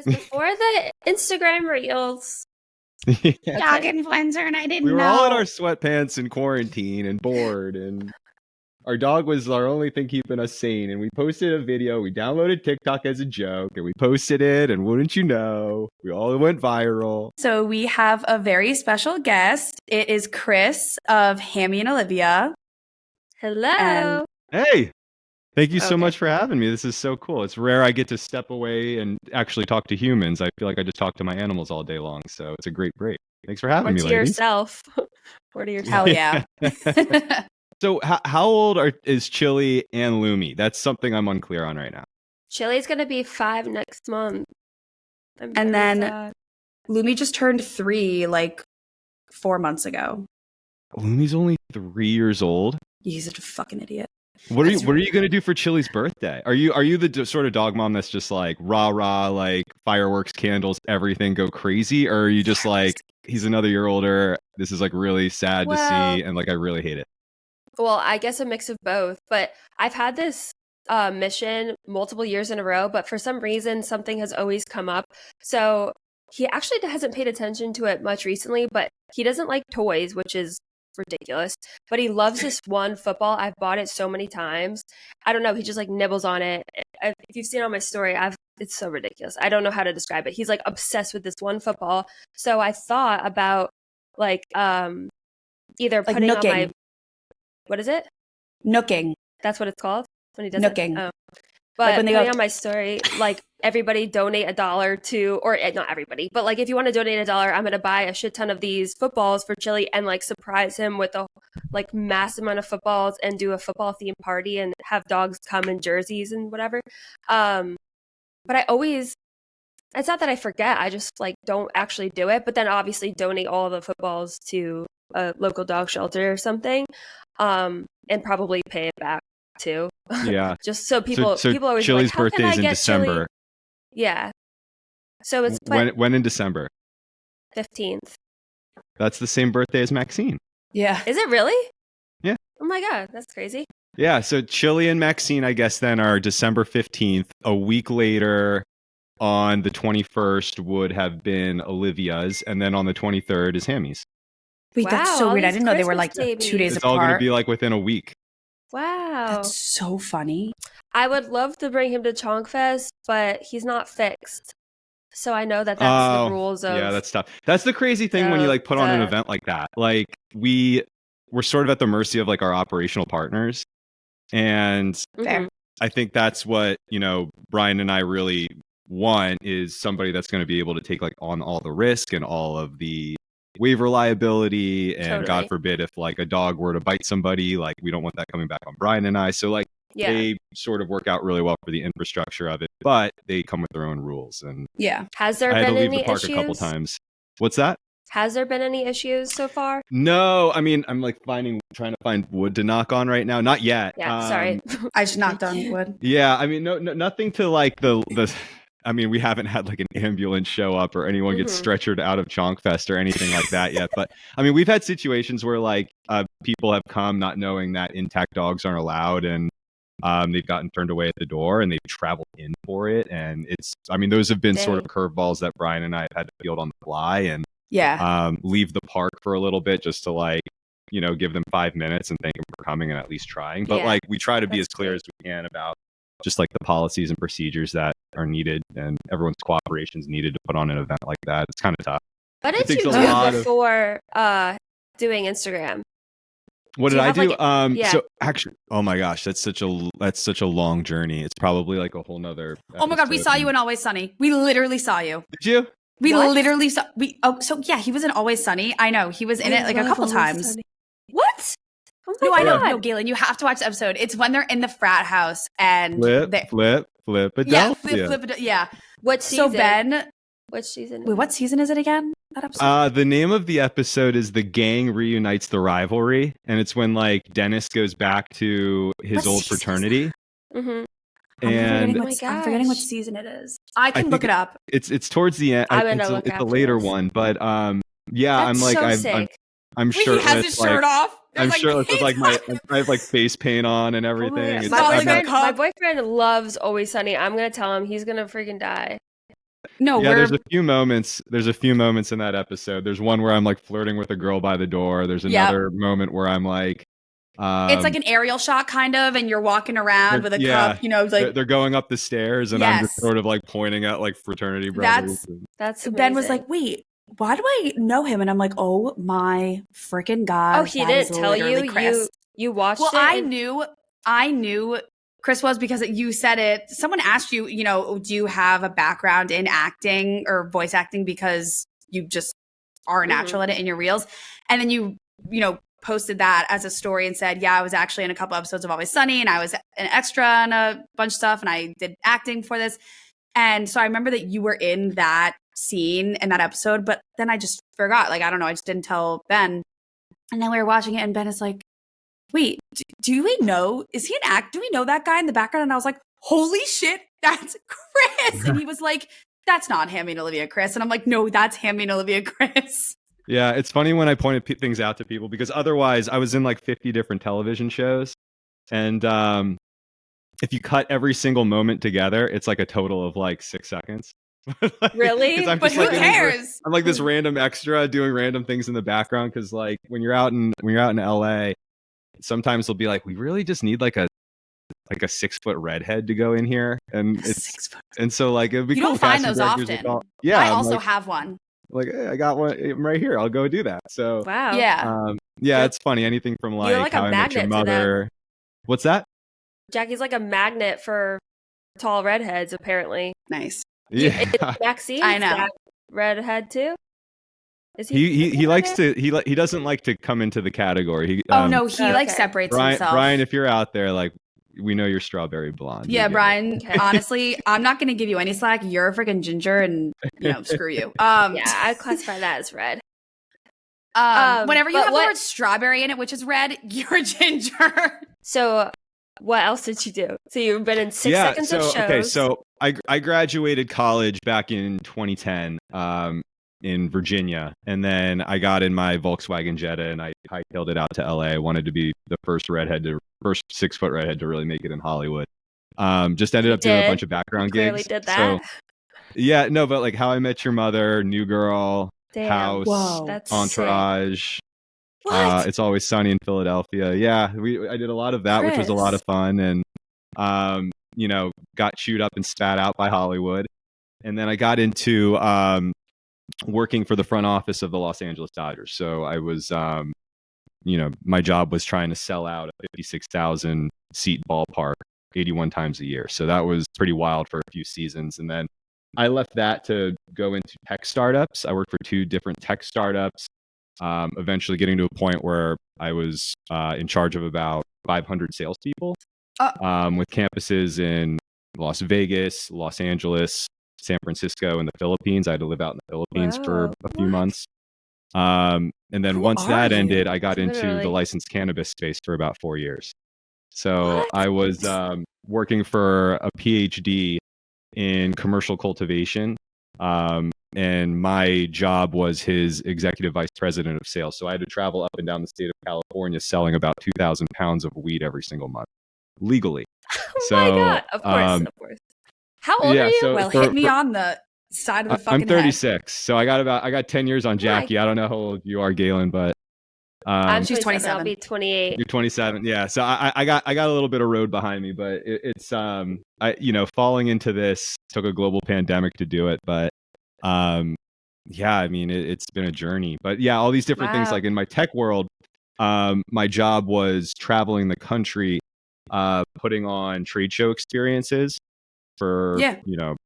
was before the Instagram reels. Yeah. Dog influencer, and I didn't know. We were all in our sweatpants in quarantine and bored, and our dog was our only thing keeping us sane. And we posted a video. We downloaded TikTok as a joke, and we posted it. And wouldn't you know, we all went viral. So we have a very special guest. It is Chris of Hammy and Olivia. Hello. And- Hey, thank you so Okay. much for having me. This is so cool. It's rare I get to step away and actually talk to humans. I feel like I just talk to my animals all day long. So it's a great break. Thanks for having Or me, to ladies. yourself. Or to yourself. Hell yeah. So how old is Chili and Lumi? That's something I'm unclear on right now. Chili's going to be 5 next month. I'm And very then- sad. Lumi just turned 3 like 4 months ago. Lumi's only 3 years old. He's such a fucking idiot. What are That's you going to do for Chili's birthday? Are you the sort of dog mom that's just like rah like fireworks, candles, everything go crazy, or are you just like he's another year older? This is like really sad to Well- see, and like I really hate it. Well, I guess a mix of both. But I've had this mission multiple years in a row, but for some reason, something has always come up. So he actually hasn't paid attention to it much recently, but he doesn't like toys, which is ridiculous. But he loves this one football. I've bought it so many times. I don't know. He just like nibbles on it. If you've seen on my story, it's so ridiculous. I don't know how to describe it. He's like obsessed with this one football. So I thought about like either Like putting on nooking. my, what is it? Nooking. That's what it's called when he does Nooking. it. Oh. Like But when they putting go- on my story, like everybody donate $1 to, or not everybody, but like if you want to donate $1, I'm gonna buy a shit ton of these footballs for Chili and like surprise him with a like mass amount of footballs and do a football themed party and have dogs come in jerseys and whatever. But I always, it's not that I forget, I just like don't actually do it. But then obviously donate all the footballs to a local dog shelter or something, and probably pay it back too. Yeah. Just so people so people always Chili's be like, how can I birthday's in get December. Chili? Yeah. So it's When in December? 15th. That's the same birthday as Maxine. Yeah. Is it really? Yeah. Oh my god, that's crazy. Yeah, so Chili and Maxine, I guess, then are December 15th. A week later, on the 21st, would have been Olivia's, and then on the 23rd is Hammy's. Wait, that's Wow, so all weird. I these didn't know they were like Christmas 2 days It's all going to apart. be like within a week. Wow. That's so funny. I would love to bring him to Chonkfest, but he's not fixed. So I know that that's the rules of Yeah, that's tough. That's the crazy thing when you like put on an the- event like that. Like we're sort of at the mercy of like our operational partners, and Fair. Mhm. I think that's what Brian and I really want is somebody that's going to be able to take like on all the risk and all of the waiver liability, and God Totally. forbid if like a dog were to bite somebody, like we don't want that coming back on Brian and I. So like Yeah. they sort of work out really well for the infrastructure of it, but they come with their own rules. And Yeah. Has there I had been to leave any the park issues? a couple times. What's that? Has there been any issues so far? No, I mean, I'm like trying to find wood to knock on right now. Not yet. Yeah, sorry. I just knocked on wood. Yeah, I mean, no, nothing to like the. I mean, we haven't had like an ambulance show up or anyone get Mhm. stretchered out of Chonkfest or anything like that yet. But I mean, we've had situations where like people have come not knowing that intact dogs aren't allowed, and they've gotten turned away at the door, and they've traveled in for it. And I mean, those have been sort of curveballs that Brian and I have had to field on the fly, and Yeah. leave the park for a little bit just to like give them 5 minutes and thank them for coming and at least trying. But Yeah, like we try to be as that's clear great. as we can about just like the policies and procedures that are needed, and everyone's cooperation is needed to put on an event like that. It's kind of tough. What It did you takes a lot do of- before doing Instagram? What Do did you I have, do? like, yeah. So actually, oh my gosh, that's such a long journey. It's probably like a whole nother. Oh my god, we saw you in Always Sunny. We literally saw you. Did you? We What? literally saw so yeah, he was in Always Sunny. I know. He was in it like a couple times. What? Oh my No, I know. God. No, Galen, you have to watch the episode. It's when they're in the frat house and they Flip, yeah, Adelphia. yeah. What So season? Ben, Which season? wait, what season is it again? That episode? The name of the episode is "The Gang Reunites the Rivalry," and it's when like Dennis goes back to his What old season is fraternity, Mm-hmm. and Oh my I'm forgetting which gosh. season it is. I can think look it up. it's towards the end. I'm gonna it's look it's a after later this. one, but yeah, That's I'm like so sick. I'm Wait, shirtless. he has his shirt off. I'm There's, shirtless with like my pink- I have like face paint on and Oh everything. my, It's- not my, like I'm a boyfriend, cup. my boyfriend loves Always Sunny. I'm gonna tell him he's gonna freaking die. No, Yeah, we're there's a few moments. There's a few moments in that episode. There's one where I'm like flirting with a girl by the door. There's Yep. another moment where I'm like, it's like an aerial shot kind of, and you're walking around with a yeah, cup, you know, like they're going up the stairs, and I'm just yes. sort of like pointing at like fraternity brothers. That's amazing. Ben was like, wait, why do I know him? And I'm like, oh my freaking God. Oh, he didn't tell you? Chris. You watched well, it? I knew Chris was because you said it. Someone asked you, you know, do you have a background in acting or voice acting because you just are natural at it in your reels? And then you know, posted that as a story and said, yeah, I was actually in a couple episodes of Always Sunny and I was an extra and a bunch of stuff and I did acting for this. And so I remember that you were in that scene in that episode, but then I just forgot. Like, I don't know. I just didn't tell Ben. And then we were watching it and Ben is like, wait, do we know, is he an act? Do we know that guy in the background? And I was like, holy shit, that's Chris. And he was like, that's not Hammy and Olivia Chris. And I'm like, no, that's Hammy and Olivia Chris. Yeah, it's funny when I pointed things out to people because otherwise I was in like 50 different television shows. And if you cut every single moment together, it's like a total of like 6 seconds. Really? But who cares? I'm like this random extra doing random things in the background because like when you're out in LA, sometimes they'll be like, we really just need like a 6-foot redhead to go in here, and and so like it'd be you cool. Don't find those often. Yeah, I also have one. Like, hey, I got one right here. I'll go do that. So wow, yeah, yeah, it's funny. Anything from like How I Met Your Mother. What's that? Jackie's like a magnet for tall redheads, apparently. Nice. Yeah, Maxine, I know. That redhead too. Is he likes to he doesn't like to come into the category. He no, he like separates himself. Brian, if you're out there, like we know you're strawberry blonde. Yeah, Brian. Okay. Honestly, I'm not gonna give you any slack. You're a freaking ginger, and you know, screw you. Yeah, I classify that as red. Whenever you have the word strawberry in it, which is red, you're a ginger. So, what else did you do? So you've been in 6 seconds of shows. Okay, so I graduated college back in 2010 in Virginia, and then I got in my Volkswagen Jetta and I hightailed it out to LA. I wanted to be the first 6-foot redhead to really make it in Hollywood. Just ended up doing a bunch of background gigs. Clearly did that. So, yeah, no, but like How I Met Your Mother, New Girl, House, Entourage. It's Always Sunny in Philadelphia. Yeah, I did a lot of that, which was a lot of fun, and you know, got chewed up and spat out by Hollywood. And then I got into working for the front office of the Los Angeles Dodgers. So I was, you know, my job was trying to sell out a 56,000 seat ballpark 81 times a year. So that was pretty wild for a few seasons. And then I left that to go into tech startups. I worked for 2 different tech startups, eventually getting to a point where I was in charge of about 500 salespeople with campuses in Las Vegas, Los Angeles, San Francisco, and the Philippines. I had to live out in the Philippines for a few months. And then once that ended, I got into the licensed cannabis space for about 4 years. So I was working for a PhD in commercial cultivation. And my job was his executive vice president of sales. So I had to travel up and down the state of California selling about 2,000 pounds of weed every single month, legally. Oh my God. Of course. How old are you? Hit me on the side of the fucking I'm 36. So I got 10 years on Jackie. I don't know how old you are, Galen, but she's 27. I'll be 28. You're 27. Yeah. So I got a little bit of road behind me, but it's you know, falling into this took a global pandemic to do it, but yeah, I mean, it's been a journey. But yeah, all these different things, like in my tech world, my job was traveling the country, putting on trade show experiences for, you know,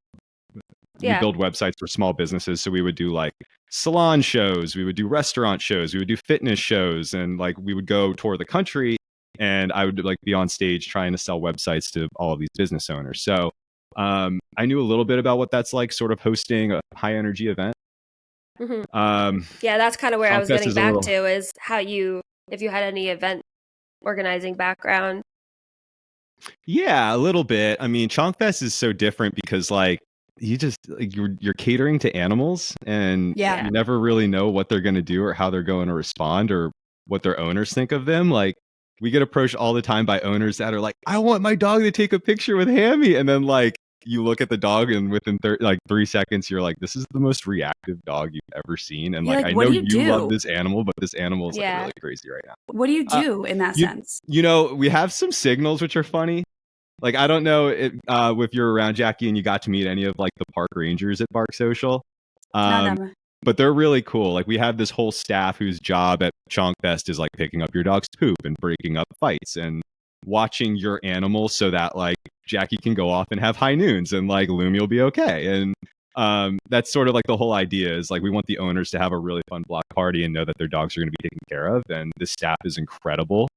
we build websites for small businesses. So we would do like salon shows, we would do restaurant shows, we would do fitness shows, and like we would go tour the country, and I would like be on stage trying to sell websites to all of these business owners. So I knew a little bit about what that's like, sort of hosting a high energy event. Yeah, that's kind of where I was getting back to, is how if you had any event organizing background. Yeah, a little bit. I mean, Chonkfest is so different because like you just like you're catering to animals, and you never really know what they're going to do or how they're going to respond or what their owners think of them. Like we get approached all the time by owners that are like, I want my dog to take a picture with Hammy, and then like you look at the dog and within 3 seconds you're like, this is the most reactive dog you've ever seen, and You're like like, I what know do you you love do? this animal, but this animal is like Yeah. really crazy right now. What do you do in that you, sense? you know, we have some signals which are funny. Like, I don't know if you're around, Jackie, and you got to meet any of like the park rangers at Park Social. None Um, of them. but they're really cool. Like, we have this whole staff whose job at Chonk Fest is like picking up your dog's poop and breaking up fights and watching your animal so that like Jackie can go off and have high noons and like Lumi will be okay. And that's sort of like the whole idea is like we want the owners to have a really fun block party and know that their dogs are going to be taken care of. And the staff is incredible.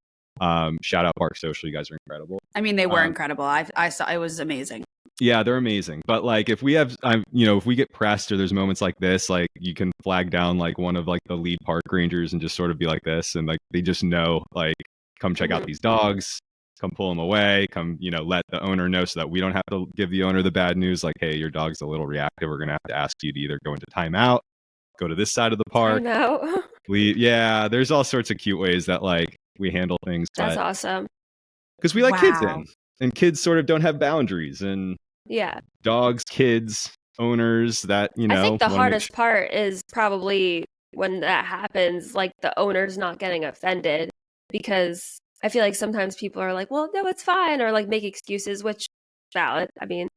Shout out Park Social, you guys are incredible. I mean, they were incredible. I saw it was amazing. Yeah, they're amazing. But like if we have if we get pressed or there's moments like this, like you can flag down like one of like the lead park rangers and just sort of be like this, and like they just know, like, come check out these dogs, come pull them away, come, let the owner know so that we don't have to give the owner the bad news like, hey, your dog's a little reactive, we're gonna have to ask you to either go into timeout, go to this side of the park. I know. Yeah, there's all sorts of cute ways that like we handle things. That's awesome. Because we let kids Wow. in, and kids sort of don't have boundaries, and Yeah. dogs, kids, owners, that, I think the hardest part is probably when that happens, like the owner's not getting offended, because I feel like sometimes people are like, well, no, it's fine, or like make excuses, which valid. I mean,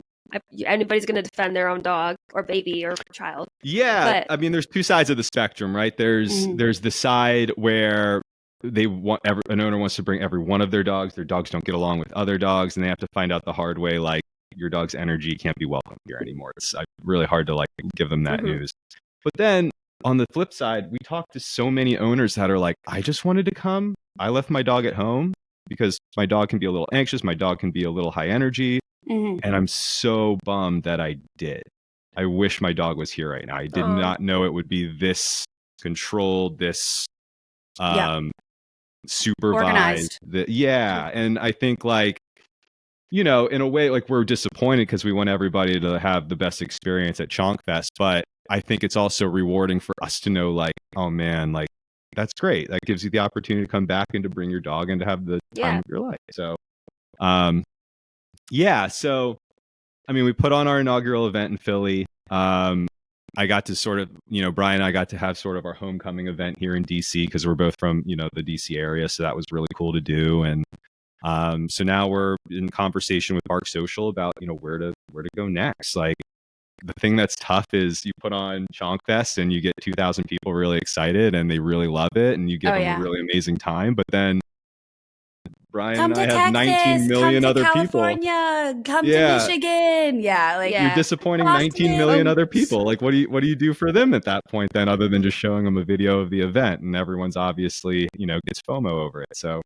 anybody's going to defend their own dog or baby or child. Yeah, But I mean, there's two sides of the spectrum, right? There's the side where an owner wants to bring every one of their dogs don't get along with other dogs, and they have to find out the hard way, like, your dog's energy can't be welcome here anymore. It's really hard to like give them that news. But then on the flip side, we talk to so many owners that are like, I just wanted to come. I left my dog at home because my dog can be a little anxious. My dog can be a little high energy. And I'm so bummed that I did. I wish my dog was here right now. I did not know it would be this controlled, this supervised. And I think like, in a way, like, we're disappointed because we want everybody to have the best experience at Chonk Fest. But I think it's also rewarding for us to know, like, oh man, like, that's great. That gives you the opportunity to come back and to bring your dog and to have the time of your life. So, So, I mean, we put on our inaugural event in Philly. I got to sort of, Brian and I got to have sort of our homecoming event here in DC because we're both from, the DC area. So that was really cool to do. And so now we're in conversation with Park Social about, where to go next. Like, the thing that's tough is you put on Chonk Fest and you get 2,000 people really excited and they really love it and you give them a really amazing time. But then Brian and I have 19 million other California, people. Come to Michigan. You're disappointing 19 million other people. Like, what do you do for them at that point then, other than just showing them a video of the event? And everyone's obviously, gets FOMO over it. So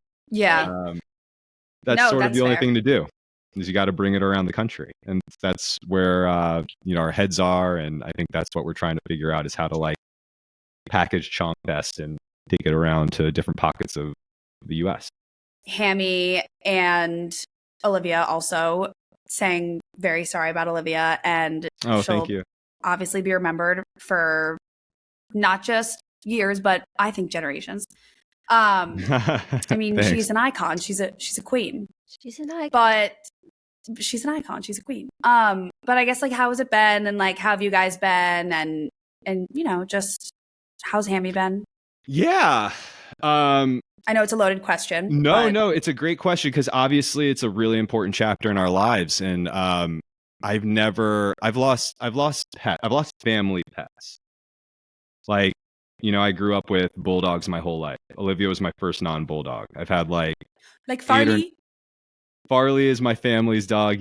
that's the only thing to do, is you got to bring it around the country. And that's where, our heads are. And I think that's what we're trying to figure out, is how to like package Chonk Fest and take it around to different pockets of the US. Hammy and Olivia also saying very sorry about Olivia. And thank you. Obviously be remembered for not just years, but I think generations. I mean, she's an icon. She's a queen. She's an icon. But she's an icon. She's a queen. But I guess, like, how has it been? And like, how have you guys been? And just how's Hammy been? Yeah. I know it's a loaded question. No, it's a great question, because obviously it's a really important chapter in our lives. And I've lost family pets. Like, I grew up with bulldogs my whole life. Olivia was my first non-bulldog. I've had like Farley. Farley is my family's dog,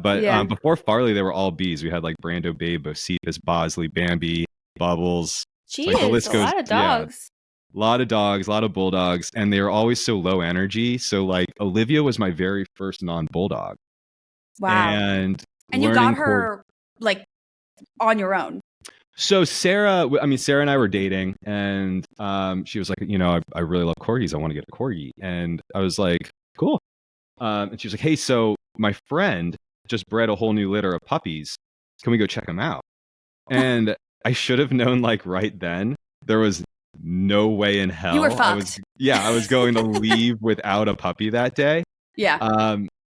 but before Farley, they were all bees. We had like Brando, Babe, Bocephus, Bosley, Bambi, Bubbles. Jeez, like, the list goes, a lot of dogs. A lot of dogs, a lot of bulldogs, and they were always so low energy. So like Olivia was my very first non-bulldog. Wow. And you got her like on your own. So Sarah and I were dating, and she was like, I really love corgis. I want to get a corgi. And I was like, cool. And she was like, hey, so my friend just bred a whole new litter of puppies. Can we go check them out? And I should have known, like, right then, there was no way in hell. You were fucked. I was going to leave without a puppy that day. Yeah.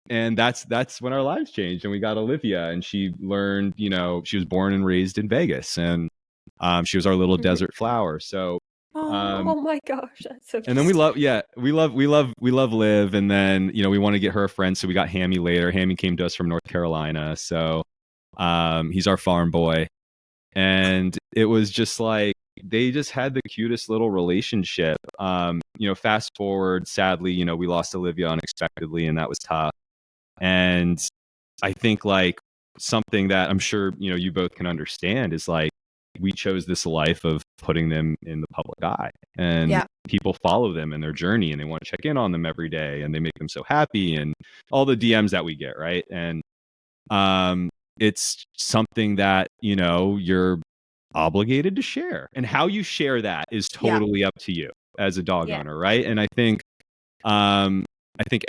and that's when our lives changed, and we got Olivia, and she learned, she was born and raised in Vegas, and she was our little desert flower. So Oh my gosh, that's so and then we cute. love Liv, and then we want to get her a friend, so we got Hammy later. Hammy came to us from North Carolina, so he's our farm boy, and it was just like they just had the cutest little relationship. Fast forward, sadly, we lost Olivia unexpectedly, and that was tough. And I think like something that I'm sure you both can understand is like we chose this life of putting them in the public eye, and people follow them in their journey, and they want to check in on them every day, and they make them so happy, and all the DMs that we get, right? And it's something that you're obligated to share, and how you share that is totally up to you as a dog owner, right? And I think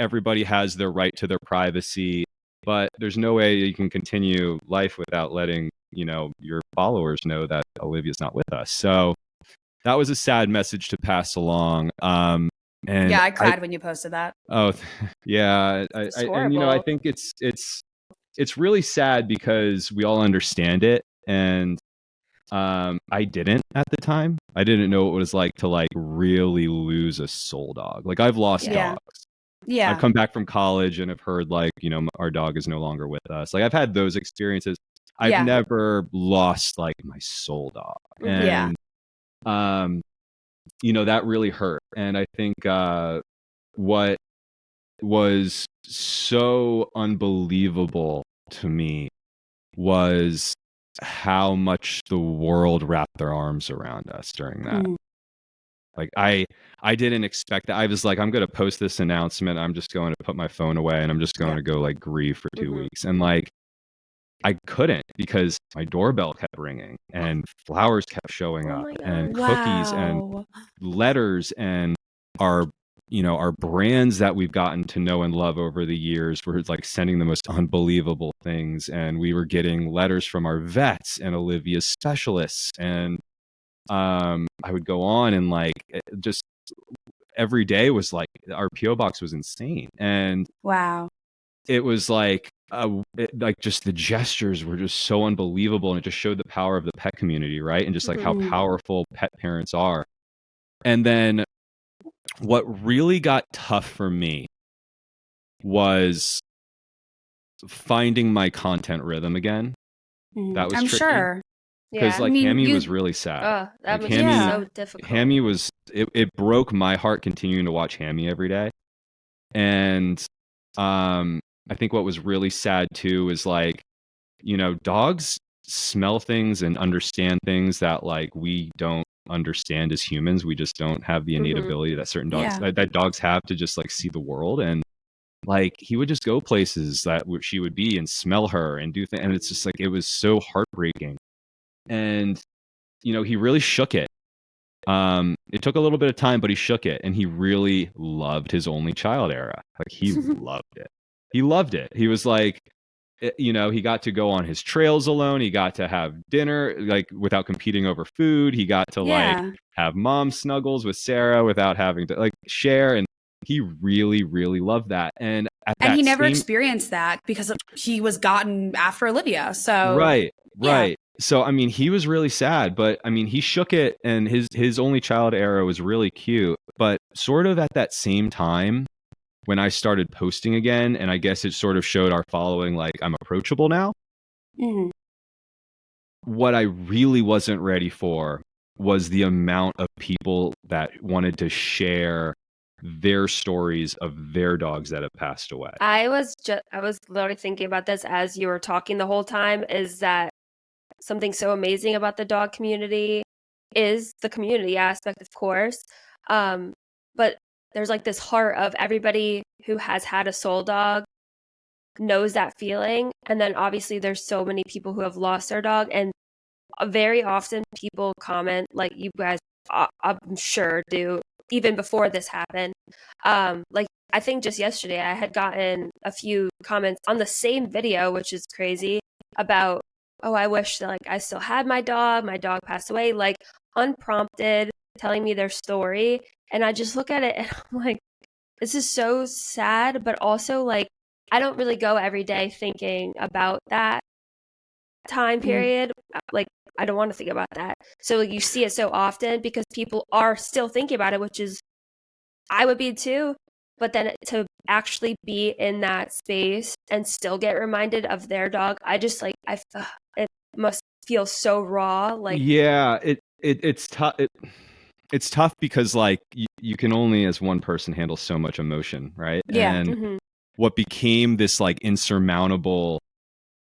everybody has their right to their privacy, but there's no way you can continue life without letting your followers know that Olivia's not with us. So that was a sad message to pass along. And I cried when you posted that. Oh, yeah. I think it's really sad because we all understand it, and I didn't at the time. I didn't know what it was like to like really lose a soul dog. Like I've lost dogs. Yeah. I've come back from college and have heard like, our dog is no longer with us. Like I've had those experiences. I've never lost like my soul dog. And that really hurt. And I think what was so unbelievable to me was how much the world wrapped their arms around us during that. Like I didn't expect that. I was like, I'm going to post this announcement. I'm just going to put my phone away, and I'm just going to go like grieve for 2 weeks. And like, I couldn't, because my doorbell kept ringing, and flowers kept showing up, and cookies and letters, and our brands that we've gotten to know and love over the years were like sending the most unbelievable things. And we were getting letters from our vets and Olivia's specialists. And I would go on, and like just every day was like our PO box was insane. And it was like just the gestures were just so unbelievable, and it just showed the power of the pet community, right? And just like how powerful pet parents are. And then what really got tough for me was finding my content rhythm again. That was tricky. Sure. Because Hammy was really sad. That like, was so difficult. Hammy was it broke my heart continuing to watch Hammy every day. And I think what was really sad too is like, dogs smell things and understand things that like we don't understand as humans. We just don't have the innate ability that certain dogs that dogs have to just like see the world. And like he would just go places that she would be and smell her and do things, and it's just like it was so heartbreaking. And he really shook it. It took a little bit of time, but he shook it, and he really loved his only child era. Like he loved it. He loved it. He was like, he got to go on his trails alone. He got to have dinner like without competing over food. He got to like have mom snuggles with Sarah without having to like share. And he really, really loved that. And he never experienced that because he was gotten after Olivia. So right. So, I mean, he was really sad, but I mean, he shook it, and his only child era was really cute. But sort of at that same time, when I started posting again, and I guess it sort of showed our following, like I'm approachable now. What I really wasn't ready for was the amount of people that wanted to share their stories of their dogs that have passed away. I was literally thinking about this as you were talking the whole time, is that something so amazing about the dog community is the community aspect, of course. But there's like this heart of everybody who has had a soul dog knows that feeling. And then obviously there's so many people who have lost their dog. And very often people comment, like you guys, I'm sure do, even before this happened. Like I think just yesterday I had gotten a few comments on the same video, which is crazy, about, oh, I wish that like I still had my dog passed away, like unprompted, telling me their story. And I just look at it and I'm like, this is so sad, but also like I don't really go every day thinking about that time period. Like, I don't want to think about that. So like, you see it so often because people are still thinking about it, which is, I would be too. But then to actually be in that space and still get reminded of their dog, I just like, it must feel so raw. Like, yeah, it's tough. It's tough because like you can only as one person handle so much emotion, right? Yeah. And what became this like insurmountable,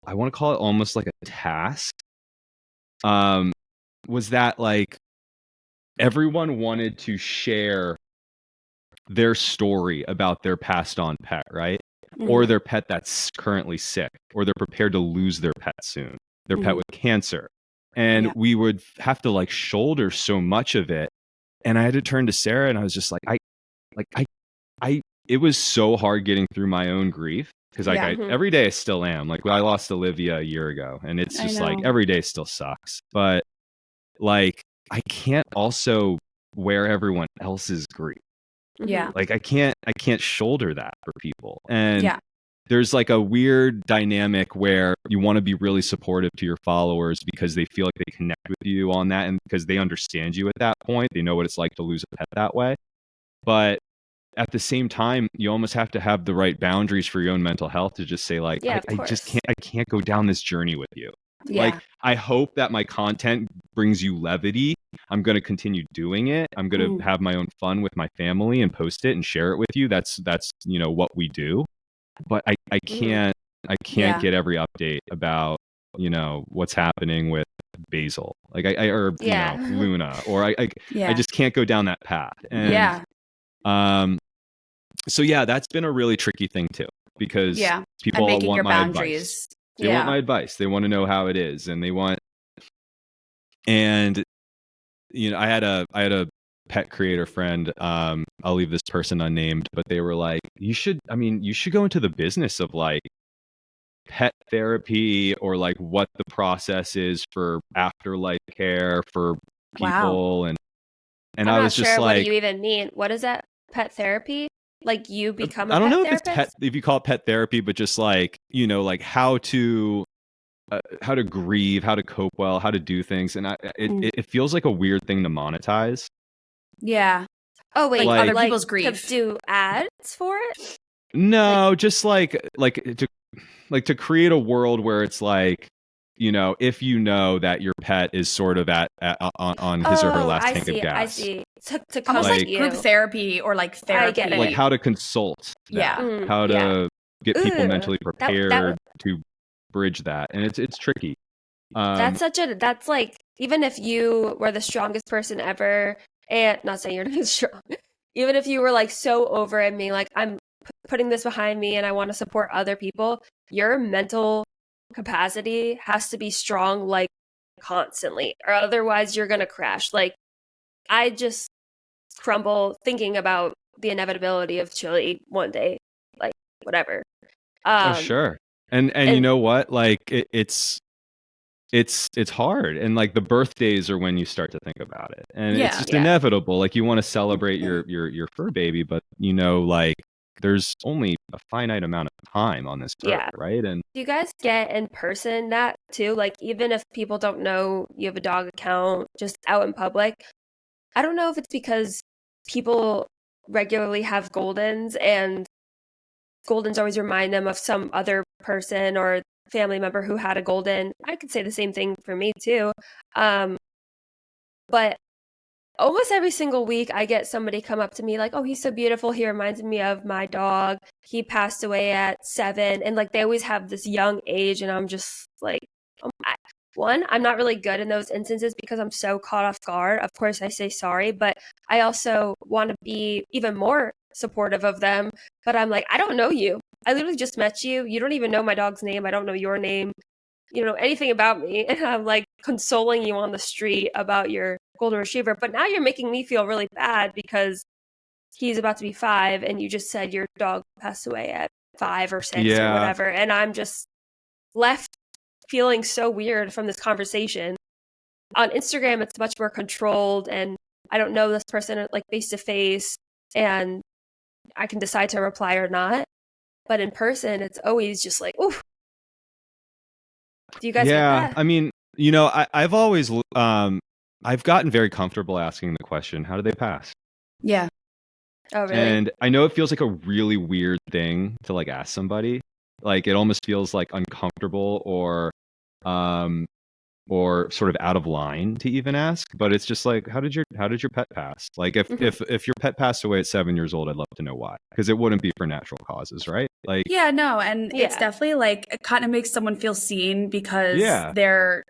I want to call it almost like a task, was that like everyone wanted to share their story about their passed on pet, right? Or their pet that's currently sick, or they're prepared to lose their pet soon, their pet with cancer. And we would have to like shoulder so much of it. And I had to turn to Sarah and I was just like, it was so hard getting through my own grief because like every day I still am. Like I lost Olivia a year ago and it's just like every day still sucks. But like I can't also wear everyone else's grief. Yeah. Like I can't shoulder that for people. And there's like a weird dynamic where you want to be really supportive to your followers because they feel like they connect with you on that and because they understand you at that point. They know what it's like to lose a pet that way. But at the same time, you almost have to have the right boundaries for your own mental health to just say like, I just can't go down this journey with you. Yeah. Like, I hope that my content brings you levity. I'm going to continue doing it. I'm going to have my own fun with my family and post it and share it with you. That's, what we do. But I can't get every update about, what's happening with Basil. Like Luna, or I just can't go down that path. And so yeah, that's been a really tricky thing too, because people and making want your my boundaries. advice. They want my advice. They want to know how it is, and I had a pet creator friend. I'll leave this person unnamed, but they were like, you should go into the business of like pet therapy, or like what the process is for afterlife care for people. And I'm I not was just sure like, what do you even mean? What is that? Pet therapy? Like you become a I don't pet know therapist? if you call it pet therapy, but just like, like how to grieve, how to cope well, how to do things. And it feels like a weird thing to monetize. Yeah. Oh wait, like other like people's grief. To do ads for it? No, just like to create a world where it's like, if you know that your pet is sort of on his or her last tank of gas. I see. To Almost come like to group you. therapy or like therapy. I get it. Like how to consult that, how to get people mentally prepared to bridge that. And it's tricky. That's like, even if you were the strongest person ever, and not saying you're not strong, even if you were like so over it, me, like I'm putting this behind me and I want to support other people, your mental capacity has to be strong, like constantly, or otherwise you're gonna crash. Like I just crumble thinking about the inevitability of Chile one day, like whatever. Sure. And you know what? Like it's hard, and like the birthdays are when you start to think about it, and it's just inevitable. Like you want to celebrate your fur baby, but like there's only a finite amount of time on this earth, right? And do you guys get in person that too? Like even if people don't know you have a dog account just out in public, I don't know if it's because people regularly have Goldens and Goldens always remind them of some other person or family member who had a Golden. I could say the same thing for me too. But almost every single week I get somebody come up to me like, oh, he's so beautiful. He reminds me of my dog. He passed away at 7. And like they always have this young age. And I'm just like, I'm not really good in those instances because I'm so caught off guard. Of course, I say sorry, but I also want to be even more supportive of them. But I'm like, I don't know you. I literally just met you. You don't even know my dog's name. I don't know your name. You don't know anything about me. And I'm like consoling you on the street about your golden retriever. But now you're making me feel really bad because he's about to be 5 and you just said your dog passed away at 5 or 6 or whatever. And I'm just left feeling so weird from this conversation. On Instagram, it's much more controlled and I don't know this person like face to face and I can decide to reply or not. but in person, it's always just like, oof. Do you guys get Yeah, that? I mean, I've always I've gotten very comfortable asking the question, how do they pass? Yeah. Oh, really? And I know it feels like a really weird thing to like ask somebody. Like it almost feels like uncomfortable um or sort of out of line to even ask, but it's just like how did your pet pass? Like if Mhm. if your pet passed away at 7 years old, I'd love to know why, because it wouldn't be for natural causes, right? Like Yeah, no, and it's Yeah. definitely like it kind of makes someone feel seen because Yeah. they're,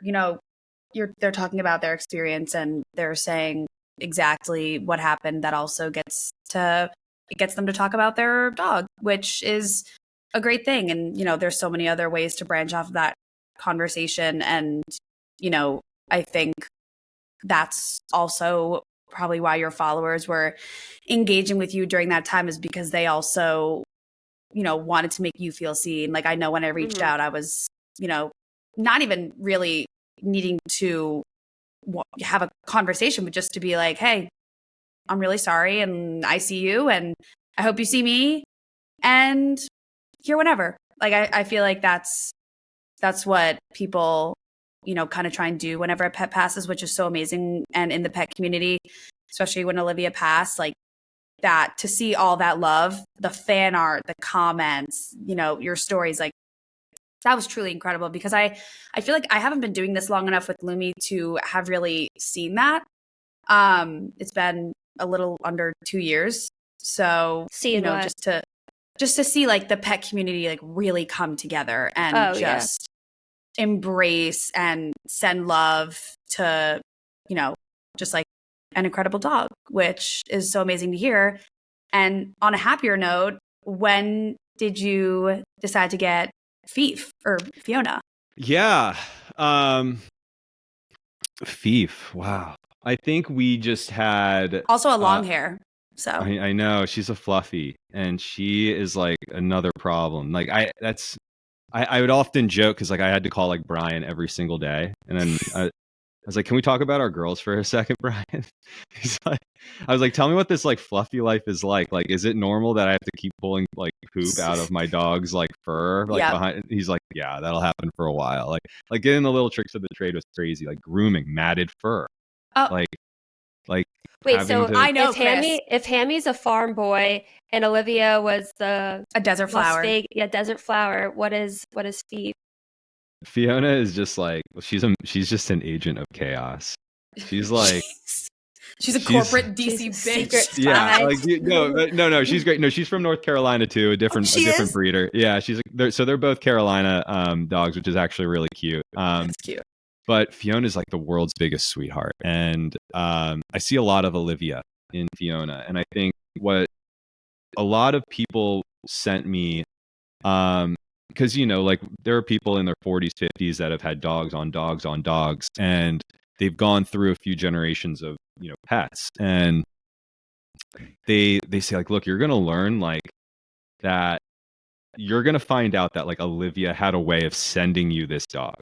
they're talking about their experience and they're saying exactly what happened. That also gets them to talk about their dog, which is a great thing. And, there's so many other ways to branch off of that conversation. And, I think that's also probably why your followers were engaging with you during that time, is because they also wanted to make you feel seen. Like I know when I reached Mhm. out, I was, not even really needing to have a conversation, but just to be like, hey, I'm really sorry. And I see you and I hope you see me and here whenever. Like, I feel like that's what people, kind of try and do whenever a pet passes, which is so amazing. And in the pet community, especially when Olivia passed, like, that to see all that love, the fan art, the comments, your stories, like that was truly incredible because I feel like I haven't been doing this long enough with Lumi to have really seen that. It's been a little under 2 years. So, Seeing what? just to see like the pet community like really come together and Oh, yeah. just embrace and send love to, just like an incredible dog, which is so amazing to hear. And on a happier note, when did you decide to get Fiona? Yeah. Fief. Wow. I think we just had Also a long hair. So I know she's a fluffy, and she is like another problem. Like I would often joke because like I had to call like Brian every single day, and then I was like, "Can we talk about our girls for a second, Brian?" He's like, I was like, "Tell me what this like fluffy life is like. Like, is it normal that I have to keep pulling like poop out of my dog's like fur like Yeah. behind?" He's like, "Yeah, that'll happen for a while. Like getting the little tricks of the trade was crazy. Like grooming, matted fur, Oh, like Wait, having so to." I know, if Hammy's a farm boy and Olivia was the a desert flower. desert flower, what is Phoebe? Fiona is just like she's just an agent of chaos. She's like She's a corporate DC she's a bitch. secret spy. yeah, like no, she's great. No, she's from North Carolina too, a different she is? breeder. Yeah, they're both Carolina dogs, which is actually really cute. That's cute. But Fiona's like the world's biggest sweetheart, and I see a lot of Olivia in Fiona, and I think what a lot of people sent me, because like there are people in their 40s, 50s that have had dogs on dogs on dogs, and they've gone through a few generations of pets, and they say like, look, you're gonna learn like that. You're gonna find out that like Olivia had a way of sending you this dog,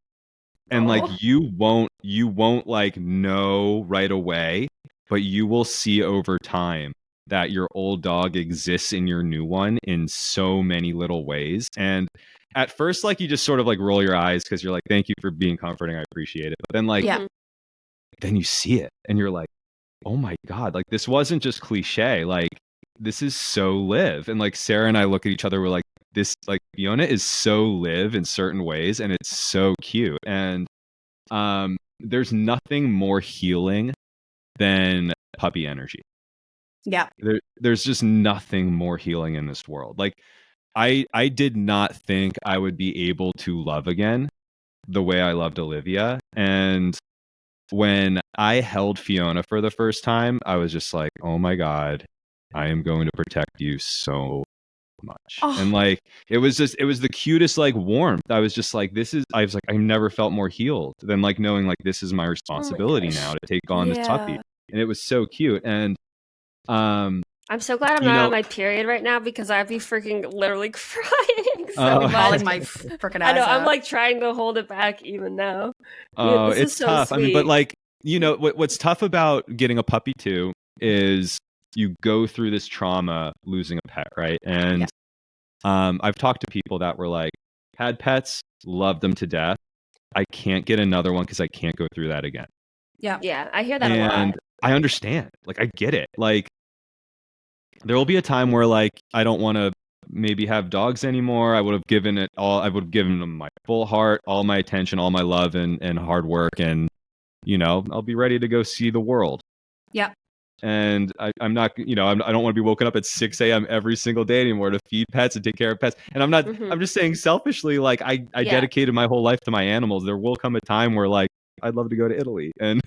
and like Oh. you won't like know right away, but you will see over time that your old dog exists in your new one in so many little ways. And at first, like you just sort of like roll your eyes because you're like, thank you for being comforting, I appreciate it. But then like Yeah. then you see it and you're like, oh my God, like this wasn't just cliche. Like this is so Liv. And like Sarah and I look at each other, we're like, this like Fiona is so Liv in certain ways, and it's so cute. And there's nothing more healing than puppy energy. Yeah. There's just nothing more healing in this world. Like I did not think I would be able to love again the way I loved Olivia. And when I held Fiona for the first time, I was just like, oh my God, I am going to protect you so much. Oh. And like it was the cutest like warmth. I was just like, I've never felt more healed than like knowing like this is my responsibility now to take on this puppy. Yeah. And it was so cute. And I'm so glad I'm not on my period right now because I'd be freaking literally crying so I'm much. bawling my freaking eyes I know. out. I'm like trying to hold it back even now. Oh, This it's is so tough. sweet. I mean, but like, what's tough about getting a puppy too is you go through this trauma losing a pet, right? And I've talked to people that were like, had pets, loved them to death. I can't get another one because I can't go through that again. Yeah. Yeah, I hear that a And lot. I understand. Like, I get it. Like, there will be a time where, like, I don't want to maybe have dogs anymore. I would have given it all. I would have given them my full heart, all my attention, all my love and hard work. And, I'll be ready to go see the world. Yeah. And I'm not, I don't want to be woken up at 6 a.m. every single day anymore to feed pets and take care of pets. And I'm just saying selfishly, like, I Yeah. dedicated my whole life to my animals. There will come a time where, like, I'd love to go to Italy and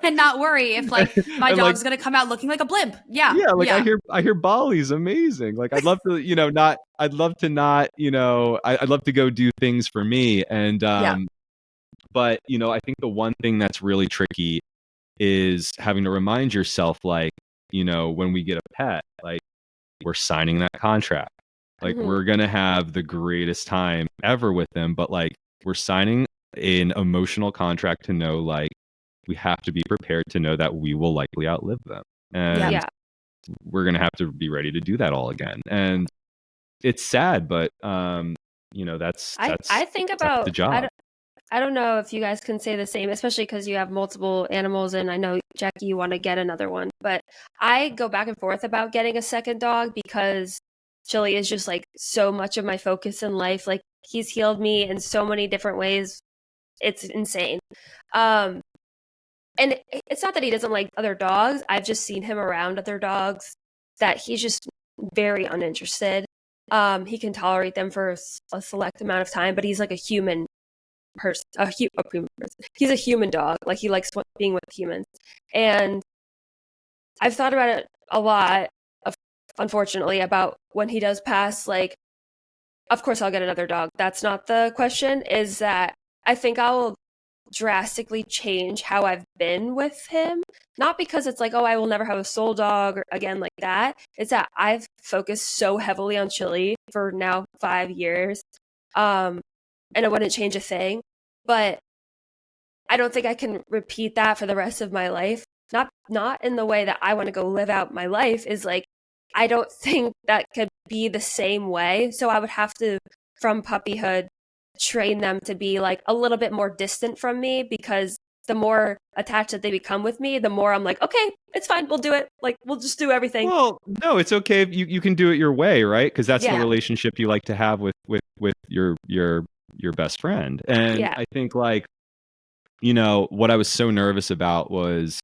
And not worry if like my and, dog's gonna come out looking like a blimp. Yeah. yeah, like, I hear Bali's amazing. Like, I'd love to, I'd love to not, I'd love to go do things for me. And but I think the one thing that's really tricky is having to remind yourself, like, when we get a pet, like, we're signing that contract. Like, we're gonna have the greatest time ever with them, but, like, we're signing an emotional contract to know, like, we have to be prepared to know that we will likely outlive them. And Yeah. we're gonna have to be ready to do that all again. And it's sad, but that's I think that's about the job. I don't know if you guys can say the same, especially because you have multiple animals, and I know, Jackie, you want to get another one. But I go back and forth about getting a second dog because Chili is just like so much of my focus in life. Like, he's healed me in so many different ways. It's insane. And it's not that he doesn't like other dogs. I've just seen him around other dogs that he's just very uninterested. He can tolerate them for a select amount of time, but he's like a human person, he's a human dog. Like, he likes being with humans. And I've thought about it a lot, unfortunately, about when he does pass. Like, of course I'll get another dog. That's not the question. Is that I think I'll drastically change how I've been with him. Not because it's like, oh, I will never have a soul dog or again like that. It's that I've focused so heavily on Chili for now 5 years. And I wouldn't change a thing. But I don't think I can repeat that for the rest of my life. Not in the way that I want to go live out my life. Is like, I don't think that could be the same way. So I would have to, from puppyhood, train them to be like a little bit more distant from me, because the more attached that they become with me, the more I'm like, okay, it's fine, we'll do it. Like, we'll just do everything. Well, no, it's okay if you can do it your way, right? Because that's the Yeah. relationship you like to have with your best friend. And Yeah. I think, like, what I was so nervous about was,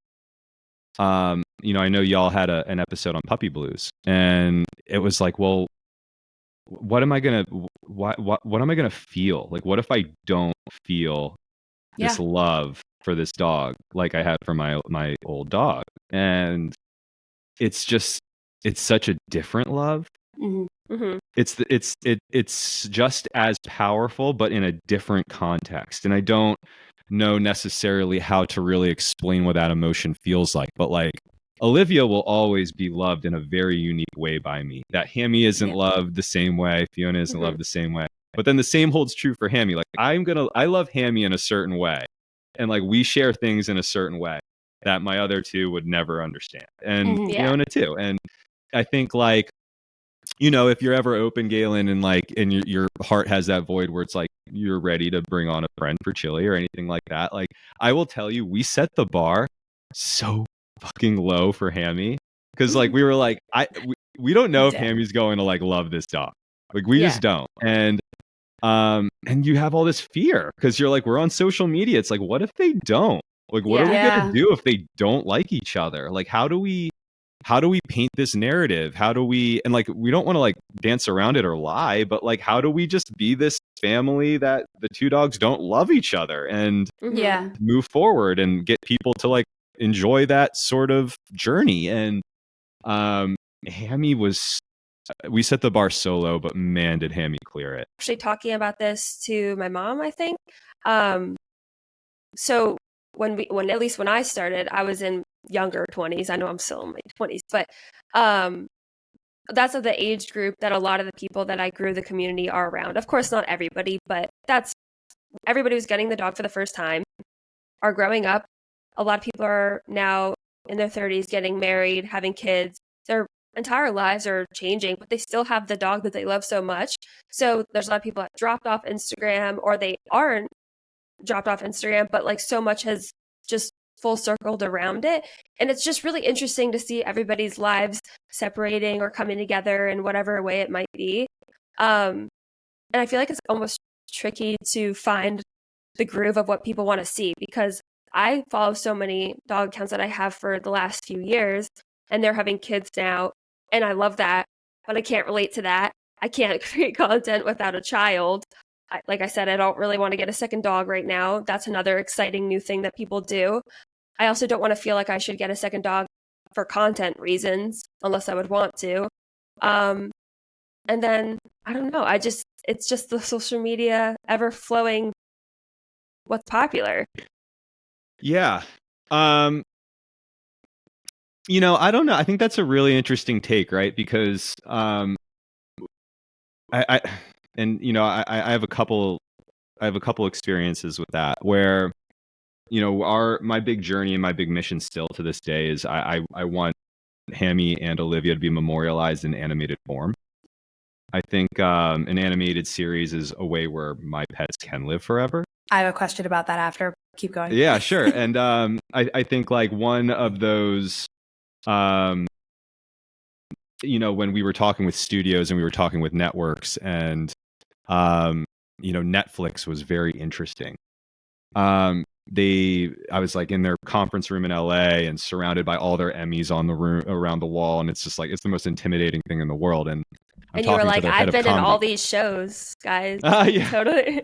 I know y'all had an episode on puppy blues, and it was like, well, what am I gonna what am I gonna feel? Like, what if I don't feel this love for this dog like I had for my old dog? And it's such a different love. It's just as powerful, but in a different context. And I don't know necessarily how to really explain what that emotion feels like, but, like, Olivia will always be loved in a very unique way by me. That Hammy isn't loved the same way. Fiona isn't loved the same way. But then the same holds true for Hammy. Like, I love Hammy in a certain way. And, like, we share things in a certain way that my other two would never understand. And Fiona too. And I think, like, if you're ever open, Galen, and, like, and your heart has that void where it's like you're ready to bring on a friend for Chili or anything like that, like, I will tell you, we set the bar so fucking low for Hammy, because, like, we were like, we don't know if Hammy's going to, like, love this dog. Like, we just don't. And you have all this fear because you're like, we're on social media. It's like, what if they don't? Like, what are we gonna do if they don't like each other? Like, how do we paint this narrative? How do we, and, like, we don't want to, like, dance around it or lie, but, like, how do we just be this family that the two dogs don't love each other and move forward and get people to, like, enjoy that sort of journey? And Hammy we set the bar so low, but man, did Hammy clear it. Actually talking about this to my mom, I think. So when at least when I started, I was in younger 20s. I know I'm still in my 20s, but that's the age group that a lot of the people that I grew the community are around. Of course, not everybody, but that's everybody who's getting the dog for the first time are growing up. A lot of people are now in their 30s, getting married, having kids. They're entire lives are changing, but they still have the dog that they love so much. So there's a lot of people that dropped off Instagram, or they aren't dropped off Instagram, but like so much has just full circled around it. And it's just really interesting to see everybody's lives separating or coming together in whatever way it might be. And I feel like it's almost tricky to find the groove of what people want to see, because I follow so many dog accounts that I have for the last few years, and they're having kids now. And I love that, but I can't relate to that. I can't create content without a child. Like I said, I don't really want to get a second dog right now. That's another exciting new thing that people do. I also don't want to feel like I should get a second dog for content reasons, unless I would want to. And then, I don't know, it's just the social media ever flowing what's popular. Yeah. I don't know. I think that's a really interesting take, right? Because I have a couple experiences with that where, my big journey and my big mission still to this day is I want Hammy and Olivia to be memorialized in animated form. I think an animated series is a way where my pets can live forever. I have a question about that after. Keep going. Yeah, sure. And I think like one of those, when we were talking with studios and we were talking with networks, and Netflix was very interesting. I was like in their conference room in LA and surrounded by all their Emmys on the room around the wall, and it's just like it's the most intimidating thing in the world. And you were like, I've been in all these shows, guys. Yeah. Totally.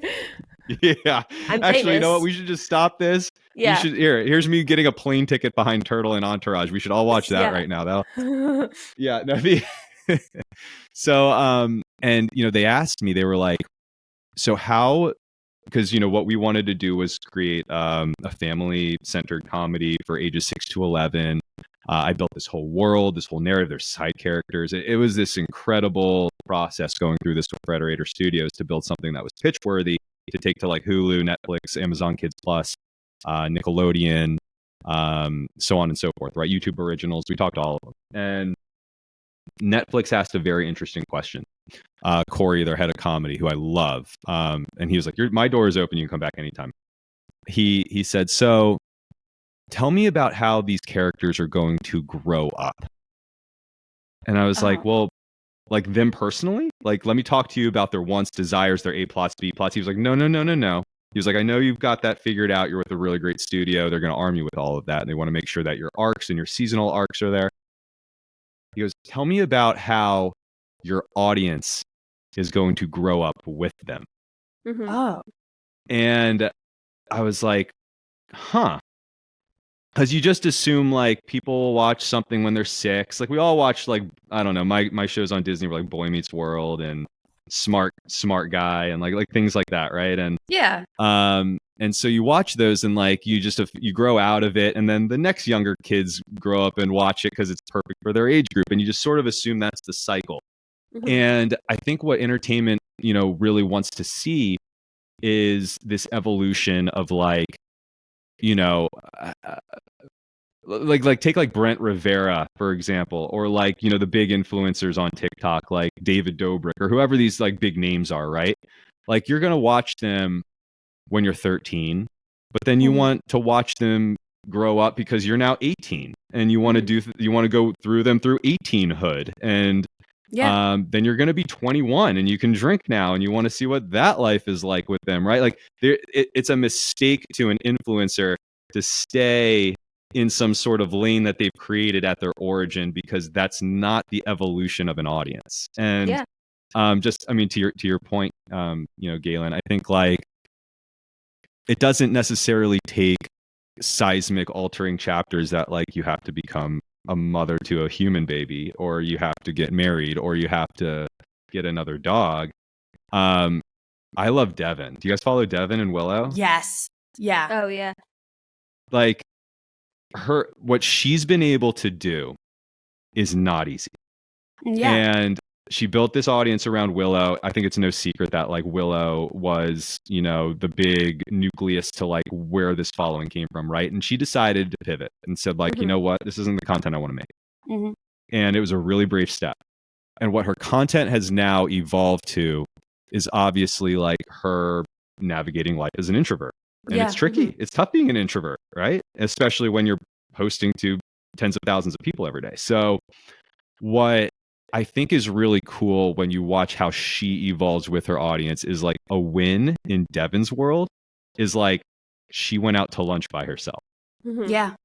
Yeah. I'm Actually, famous. you know what? We should just stop this. Yeah. Here's me getting a plane ticket behind Turtle and Entourage. We should all watch that right now. Yeah. No, so, and they asked me, they were like, so how, because what we wanted to do was create a family-centered comedy for ages 6 to 11. I built this whole world, this whole narrative. There's side characters. It was this incredible process going through this with Frederator Studios to build something that was pitch worthy to take to like Hulu, Netflix, Amazon Kids Plus, Nickelodeon, so on and so forth, right? YouTube originals. We talked to all of them. And Netflix asked a very interesting question. Corey, their head of comedy, who I love, and he was like, my door is open. You can come back anytime. He said, so tell me about how these characters are going to grow up. And I was like, well, like them personally? Like, let me talk to you about their wants, desires, their A plots, B plots. He was like, no. He was like, I know you've got that figured out. You're with a really great studio. They're going to arm you with all of that. And they want to make sure that your arcs and your seasonal arcs are there. He goes, tell me about how your audience is going to grow up with them. Mm-hmm. Oh. And I was like, huh. Because you just assume like people watch something when they're 6. Like we all watch like, I don't know, my shows on Disney were like Boy Meets World and Smart Guy and like things like that, right? And yeah. And so you watch those and like you grow out of it, and then the next younger kids grow up and watch it because it's perfect for their age group, and you just sort of assume that's the cycle. Mm-hmm. And I think what entertainment really wants to see is this evolution of like like take like Brent Rivera, for example, or like the big influencers on TikTok like David Dobrik or whoever these like big names are, right? Like you're gonna watch them when you're 13, but then you want to watch them grow up because you're now 18 and you want to go through them through 18hood, and then you're going to be 21 and you can drink now and you want to see what that life is like with them, right? Like it's a mistake to an influencer to stay in some sort of lane that they've created at their origin, because that's not the evolution of an audience. And to your point, Galen, I think like it doesn't necessarily take seismic altering chapters that like you have to become a mother to a human baby, or you have to get married, or you have to get another dog. I love Devin. Do you guys follow Devin and Willow? Yes. Yeah. Oh yeah. Like what she's been able to do is not easy. Yeah. And she built this audience around Willow. I think it's no secret that like Willow was, the big nucleus to like where this following came from, right? And she decided to pivot and said like, you know what, this isn't the content I want to make. Mm-hmm. and it was a really brave step. And what her content has now evolved to is obviously like her navigating life as an introvert. And Yeah. it's tricky. It's tough being an introvert, right? Especially when you're posting to tens of thousands of people every day. So what I think is really cool when you watch how she evolves with her audience is like a win in Devin's world is like she went out to lunch by herself, Yeah.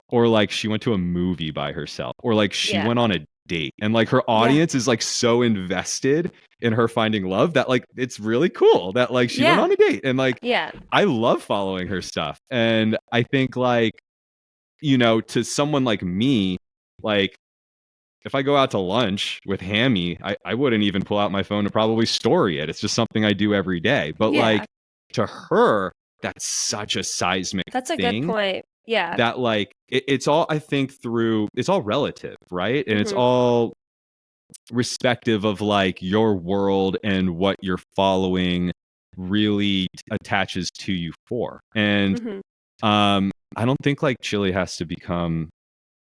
or like she went to a movie by herself, or like she Yeah. went on a date, and like her audience is like so invested in her finding love that like it's really cool that like she went Yeah. on a date. And like Yeah. I love following her stuff. And I think like, you know, to someone like me, like if I go out to lunch with Hammy, I wouldn't even pull out my phone to probably story it. It's just something I do every day. But Yeah. like to her, that's such a seismic That's a thing good point. Yeah. that like it's all, I think, through, it's all relative, right? And it's Mhm. all respective of like your world and what you're following really attaches to you for. And Mhm. I don't think like Chili has to become,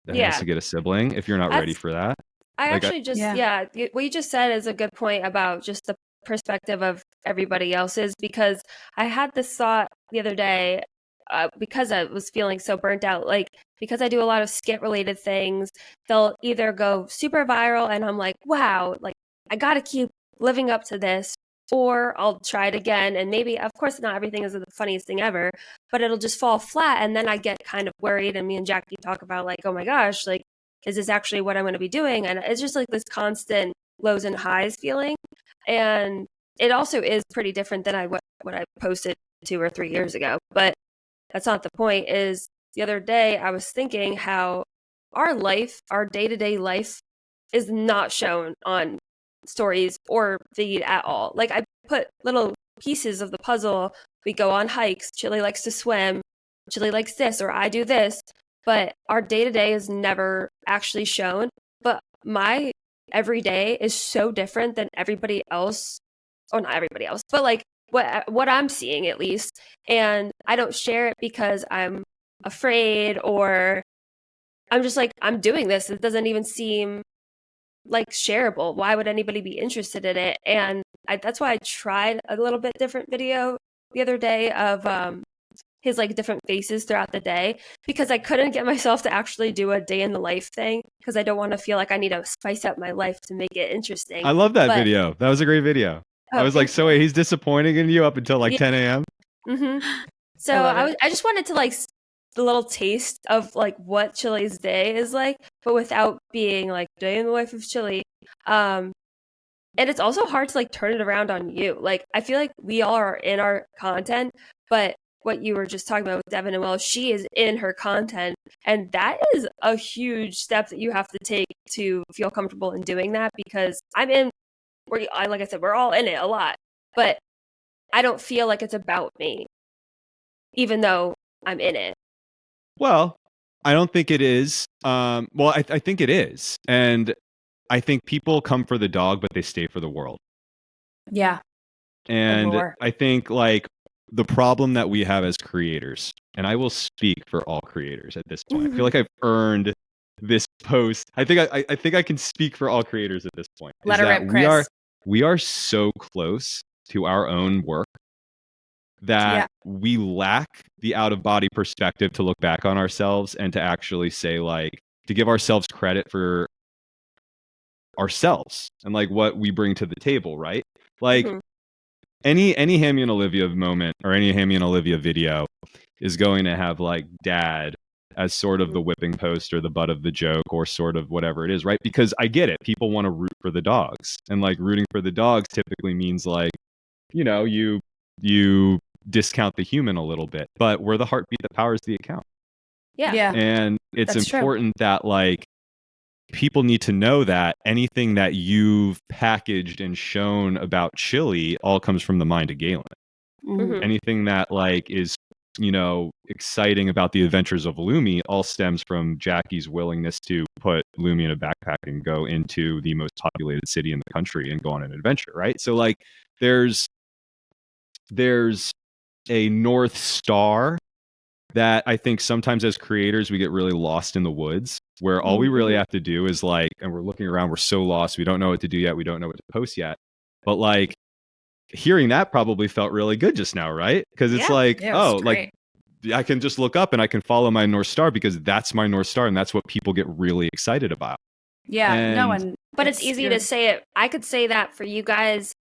has Yeah. to get a sibling if you're not ready That's- for that. I Like, actually just, Yeah. what you just said is a good point about just the perspective of everybody else's, because I had this thought the other day, because I was feeling so burnt out. Like, because I do a lot of skit related things, they'll either go super viral and I'm like, wow, like, I got to keep living up to this, or I'll try it again. And maybe, of course, not everything is the funniest thing ever, but it'll just fall flat. And then I get kind of worried. And me and Jackie talk about, like, oh my gosh, like, is this actually what I'm going to be doing? And it's just like this constant lows and highs feeling. And it also is pretty different than what I posted 2 or 3 years ago. But that's not the point. Is the other day I was thinking how our life, our day-to-day life, is not shown on stories or feed at all. Like, I put little pieces of the puzzle. We go on hikes. Chili likes to swim. Chili likes this, or I do this. But our day to day is never actually shown. But my every day is so different than everybody else. Oh, not everybody else, but like what I'm seeing at least. And I don't share it because I'm afraid, or I'm just like, I'm doing this. It doesn't even seem like shareable. Why would anybody be interested in it? And that's why I tried a little bit different video the other day of his like different faces throughout the day, because I couldn't get myself to actually do a day in the life thing, because I don't want to feel like I need to spice up my life to make it interesting. I love that But- video. That was a great video. I was like, thank so wait, he's disappointing in you up until like Yeah. 10 a.m. Mhm. So I love it. I just wanted to like the little taste of like what Chili's day is like, but without being like day in the life of Chili. And it's also hard to like turn it around on you. Like, I feel like we all are in our content, but what you were just talking about with Devin and Will, she is in her content, and that is a huge step that you have to take to feel comfortable in doing that. Because I'm in, like I said, we're all in it a lot, but I don't feel like it's about me, even though I'm in it. Well, I don't think it is. Well, I think it is. And I think people come for the dog, but they stay for the world. Yeah. And more. I think like the problem that we have as creators, and I will speak for all creators at this point. I feel like I've earned this post. I think I think I can speak for all creators at this point. is Let her that rip, Chris. we are so close to our own work that we lack the out of body perspective to look back on ourselves and to actually say, like, to give ourselves credit for ourselves and like what we bring to the table, right? Like any Hammy and Olivia moment or any Hammy and Olivia video is going to have like dad as sort of the whipping post or the butt of the joke or sort of whatever it is, right? Because I get it. People want to root for the dogs, and like rooting for the dogs typically means like, you know, you discount the human a little bit, but we're the heartbeat that powers the account. Yeah. And it's That's true. important that like people need to know that anything that you've packaged and shown about Chili all comes from the mind of Galen. Mhm. Anything that like is, you know, exciting about the adventures of Lumi all stems from Jackie's willingness to put Lumi in a backpack and go into the most populated city in the country and go on an adventure, right? So like there's a North Star that I think sometimes as creators, we get really lost in the woods where all we really have to do is like, and we're looking around, we're so lost. We don't know what to do yet. We don't know what to post yet. But like hearing that probably felt really good just now, right? Because it's like, oh, like I can just look up and I can follow my North Star because that's my North Star. And that's what people get really excited about. Yeah. And, but it's easy to say it. I could say that for you guys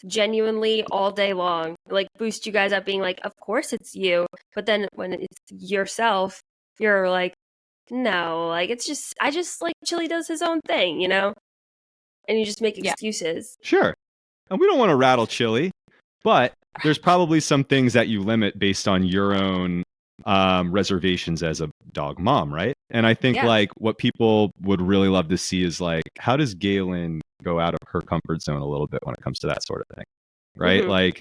genuinely all day long, like boost you guys up being like, of course it's you. But then when it's yourself, you're like, no, like I just like Chili does his own thing, you know? And you just make excuses. Sure. And we don't want to rattle Chili, but there's probably some things that you limit based on your own reservations as a dog mom, right? And I think like what people would really love to see is like, how does Galen go out of her comfort zone a little bit when it comes to that sort of thing, right? Like,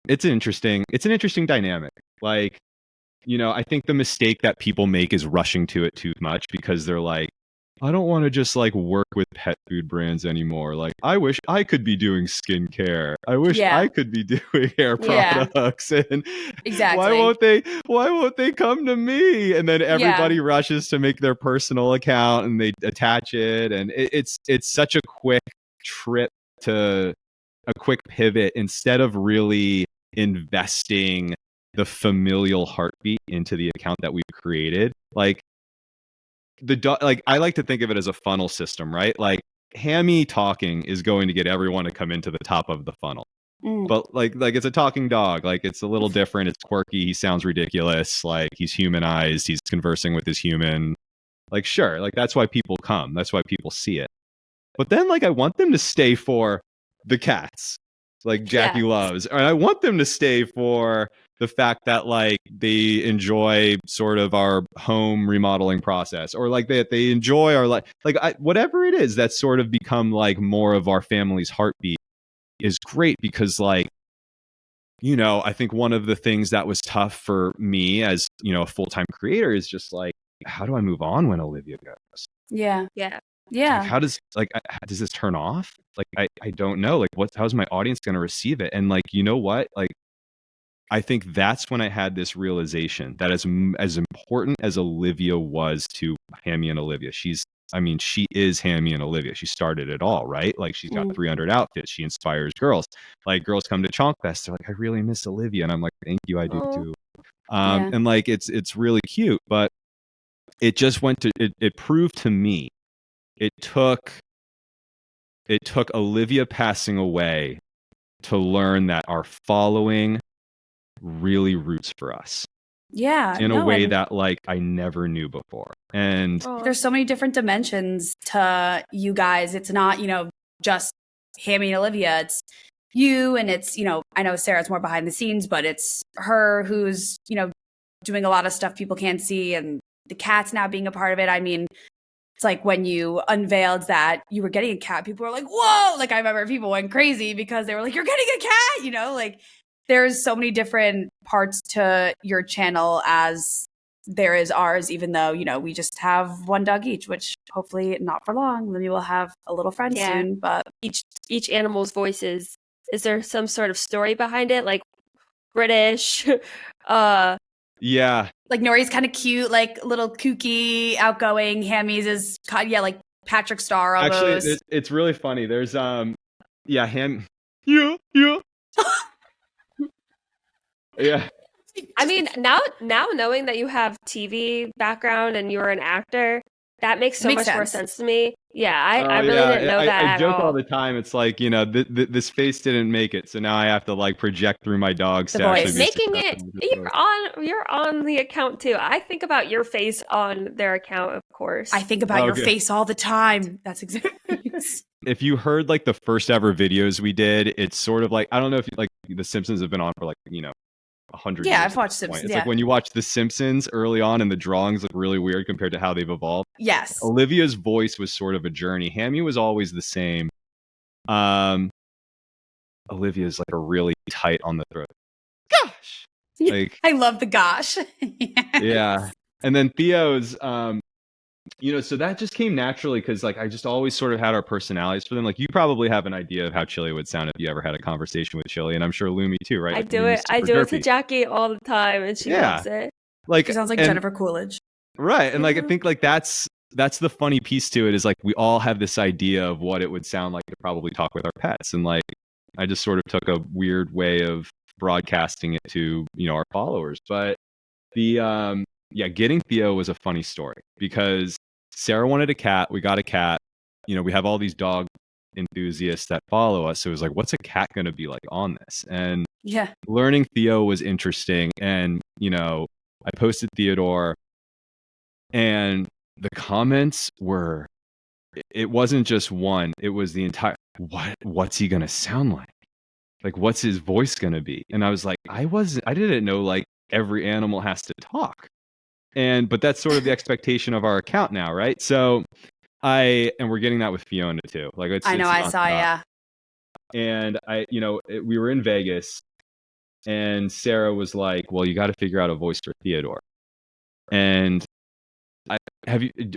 it's an interesting dynamic. Like, you know, I think the mistake that people make is rushing to it too much because they're like, I don't want to just like work with pet food brands anymore. Like, I wish I could be doing skincare. I wish I could be doing hair products. And why won't they come to me? And then everybody rushes to make their personal account and they attach it. And it's such a quick trip to a quick pivot instead of really investing the familial heartbeat into the account that we've created. Like, like I like to think of it as a funnel system, right? Like Hammy talking is going to get everyone to come into the top of the funnel. But like it's a talking dog. Like it's a little different. It's quirky. He sounds ridiculous. Like he's humanized. He's conversing with his human. Like sure, like that's why people come. That's why people see it. But then like I want them to stay for the cats. Like Jackie loves. And I want them to stay for the fact that like they enjoy sort of our home remodeling process or like they enjoy our whatever it is that's sort of become like more of our family's heartbeat is great because like, you know, I think one of the things that was tough for me as, you know, a full-time creator is just like, how do I move on when Olivia goes? Yeah. Like, how does does this turn off? Like, I don't know. Like, how's my audience going to receive it? And like, you know what? Like, I think that's when I had this realization that as important as Olivia was to Hammy and Olivia, she is Hammy and Olivia. She started it all, right? Like she's got 300 outfits. She inspires girls. Like girls come to Chonk Fest. They're like, I really miss Olivia. And I'm like, thank you. I do too. And like, it's really cute, but it just it proved to me, it took Olivia passing away to learn that our following really roots for us in a way that like I never knew before. And there's so many different dimensions to you guys. It's not, you know, just Hammy and Olivia. It's you and it's, you know, I know Sarah's more behind the scenes, but it's her who's, you know, doing a lot of stuff people can't see and the cats now being a part of it. I mean, it's like when you unveiled that you were getting a cat, people were like, whoa, like I remember people went crazy because they were like, you're getting a cat, you know, like there's so many different parts to your channel as there is ours, even though, you know, we just have one dog each, which hopefully not for long. Maybe we'll have a little friend soon, but each animal's voices, is there some sort of story behind it? Like British, yeah. Like Nori's kind of cute, like little kooky, outgoing. Hammy's is like Patrick Star almost. Actually, it's really funny. There's yeah. Yeah. I mean, now knowing that you have TV background and you're an actor, that makes so much more sense to me. Yeah, I really didn't know that I at joke all all. the time. It's like, you know, this face didn't make it, so now I have to like project through my dogs The to actually voice. be Making it, successful. you're on the account too. I think about your face on their account, of course. I think about your face all the time. That's exactly. If you heard like the first ever videos we did, it's sort of like, I don't know if like The Simpsons have been on for like, you know, 100 years. Yeah, I've watched Simpsons. It's like when you watch The Simpsons early on and the drawings look really weird compared to how they've evolved. Yes. Olivia's voice was sort of a journey. Hammy was always the same. Olivia's like a really tight on the throat. Gosh. Like I love the gosh. Yeah. And then Theo's so that just came naturally because like I just always sort of had our personalities for them. Like you probably have an idea of how Chili would sound if you ever had a conversation with Chili, and I'm sure Lumi too, right? I Like do Lumi's it. I super do it to derpy. Jackie all the time, and she Yeah, loves it. like She sounds like and Jennifer Coolidge. right, and like I think like that's the funny piece to it is like we all have this idea of what it would sound like to probably talk with our pets, and like I just sort of took a weird way of broadcasting it to our followers, but the getting Theo was a funny story because Sarah wanted a cat. We got a cat. We have all these dog enthusiasts that follow us. So it was like, what's a cat going to be like on this? And Yeah. learning Theo was interesting. And, I posted Theodore and the comments were, it wasn't just one, it was the entire, what's he going to sound like? Like, what's his voice going to be? And I was like, I didn't know like every animal has to talk. But that's sort of the expectation of our account now, right? So and we're getting that with Fiona too. Like I know, I saw, yeah. And we were in Vegas, and Sarah was like, "Well, you got to figure out a voice for Theodore." And